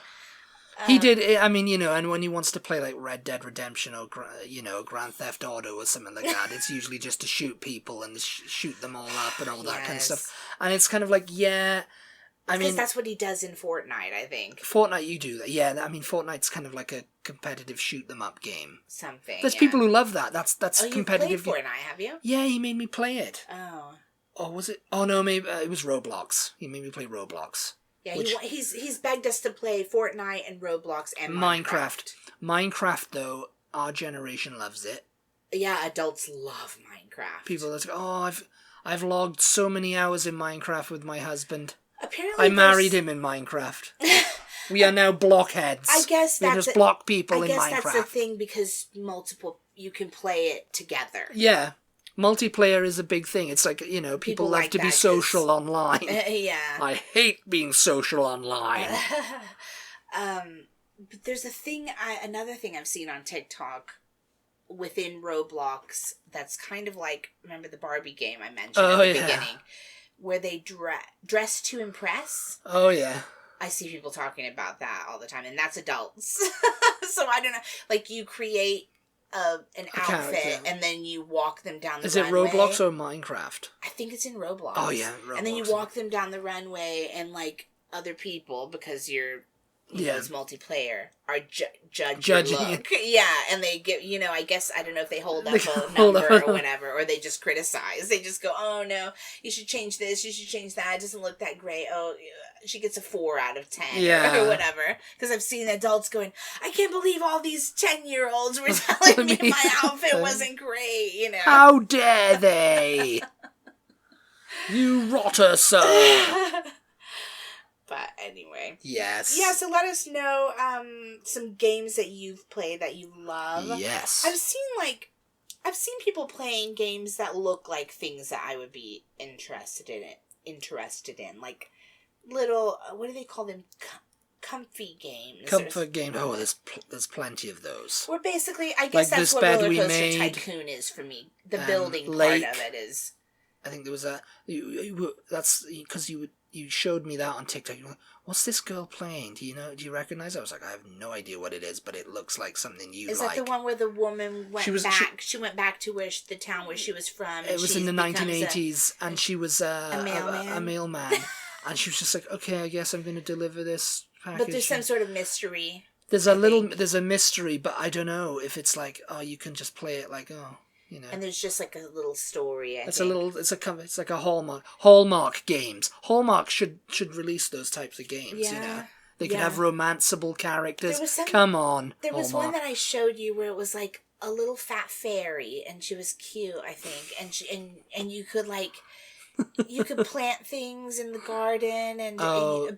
He did, I mean, and when he wants to play like Red Dead Redemption or, Grand Theft Auto or something like that, it's usually just to shoot people and shoot them all up and all that kind of stuff. And it's kind of like, yeah, Because that's what he does in Fortnite, I think. Fortnite, you do that. Yeah, I mean, Fortnite's kind of like a competitive shoot-them-up game. Something, There's people who love that. That's competitive. You've played Fortnite, have you? Yeah, he made me play it. Oh. Or was it? Oh, no, maybe it was Roblox. He made me play Roblox. Yeah, he's begged us to play Fortnite and Roblox and Minecraft. Minecraft, though, our generation loves it. Yeah, adults love Minecraft. People are like, oh, I've logged so many hours in Minecraft with my husband. Apparently, I married him in Minecraft. We are now blockheads. I guess we just block people in Minecraft. I guess that's the thing, because you can play it together. Yeah. Multiplayer is a big thing. It's like, people love to be social online. Yeah. I hate being social online. But there's another thing I've seen on TikTok within Roblox that's kind of like, remember the Barbie game I mentioned at the beginning? Where they dress to impress. Oh, yeah. I see people talking about that all the time, and that's adults. So I don't know. Like, you create an outfit, and then you walk them down the runway. Is it Roblox or Minecraft? I think it's in Roblox. Oh, yeah, Roblox. And then you walk them down the runway, and, like, other people, because you're... it's multiplayer, are judging your look. Yeah, and they give, I guess, I don't know if they hold up a number or whatever, or they just criticize. They just go, oh no, you should change this, you should change that, it doesn't look that great. Oh, she gets a 4 out of 10 or whatever. Because I've seen adults going, I can't believe all these 10-year-olds were telling me my outfit wasn't great, How dare they? You rotter, sir. But anyway. Yes. Yeah, so let us know some games that you've played that you love. Yes. I've seen people playing games that look like things that I would be interested in. Like little, what do they call them? Comfy games. Comfort game. Oh, there's plenty of those. Or basically, I guess that's what Roller Coaster Tycoon is for me. The building part of it is. I think there was that's because you showed me that on TikTok. You're like, what's this girl playing? Do you recognize it? I was like, I have no idea what it is, but it looks like something you like. Is that the one where the woman went back? She went back to the town where she was from. It was in the 1980s, and she was a mailman. And she was just like, okay, I guess I'm going to deliver this package. But there's some sort of mystery. There's a mystery, but I don't know if it's like, oh, you can just play it like, oh. And there's just like a little story. It's like a Hallmark games. Hallmark should release those types of games. Yeah. They could have romanceable characters. Come on. There was one that I showed you where it was like a little fat fairy, and she was cute, I think, and you could like. You could plant things in the garden and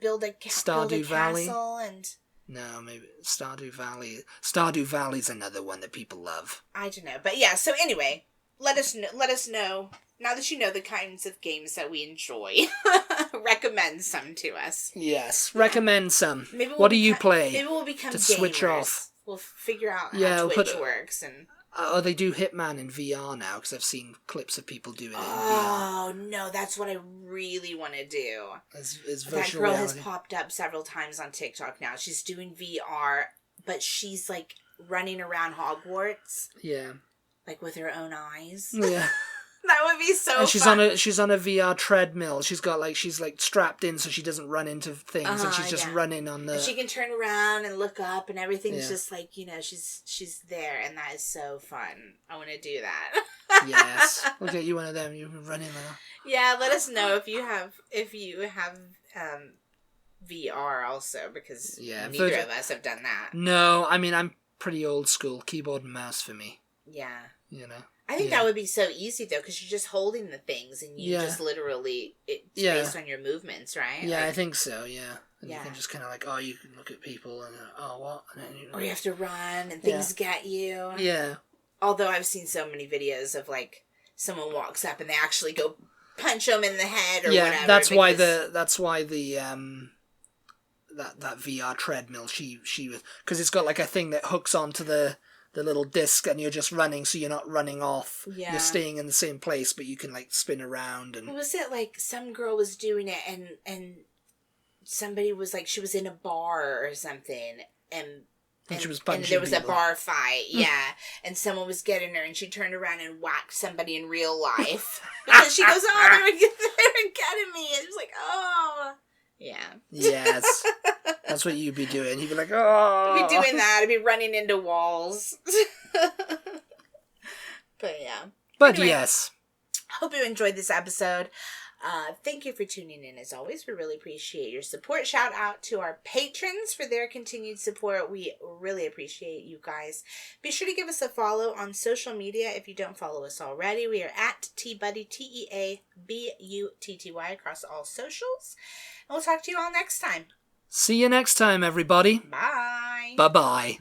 build a castle and. No, maybe Stardew Valley. Stardew Valley's another one that people love. I don't know, but yeah. So anyway, let us know now that you know the kinds of games that we enjoy. Recommend some to us. Yes, recommend some. What do you play? Maybe we'll become to gamers. Switch off. We'll figure out how Twitch works and. They do Hitman in VR now, because I've seen clips of people doing it in VR. Oh, no, that's what I really want to do. It's that girl reality. Has popped up several times on TikTok now. She's doing VR, but she's, like, running around Hogwarts. Yeah. Like, with her own eyes. Yeah. That would be so and fun. She's on a VR treadmill. She's strapped in so she doesn't run into things, and she's just running on the. And she can turn around and look up, and everything's just like she's there, and that is so fun. I want to do that. Yes, we'll get you one of them. You can run in there. Yeah, let us know if you have VR also, because neither of us have done that. No, I mean I'm pretty old school. Keyboard and mouse for me. Yeah. I think that would be so easy, though, because you're just holding the things, and you just literally, it's based on your movements, right? Yeah, I think so, yeah. And you can just kind of like, you can look at people, and what? And then or you have to run, and things get you. Yeah. Although I've seen so many videos of, like, someone walks up, and they actually go punch them in the head, or whatever. Yeah, that's why the that VR treadmill, she was, because it's got, like, a thing that hooks onto the little disc, and you're just running, so you're not running off. Yeah. You're staying in the same place, but you can, like, spin around. And what was it, like, some girl was doing it, and somebody was, like, she was in a bar or something, and she was punching and there was people. A bar fight, and someone was getting her, and she turned around and whacked somebody in real life. Because she goes, they were getting me. And it was like, Yeah. Yes. That's what you'd be doing. He'd be like, oh. I'd be doing that. I'd be running into walls. But yeah. But anyway, yes. Hope you enjoyed this episode. Thank you for tuning in as always. We really appreciate your support. Shout out to our patrons for their continued support. We really appreciate you guys. Be sure to give us a follow on social media if you don't follow us already. We are at TButty, TEABUTTY across all socials. And we'll talk to you all next time. See you next time, everybody. Bye. Bye-bye.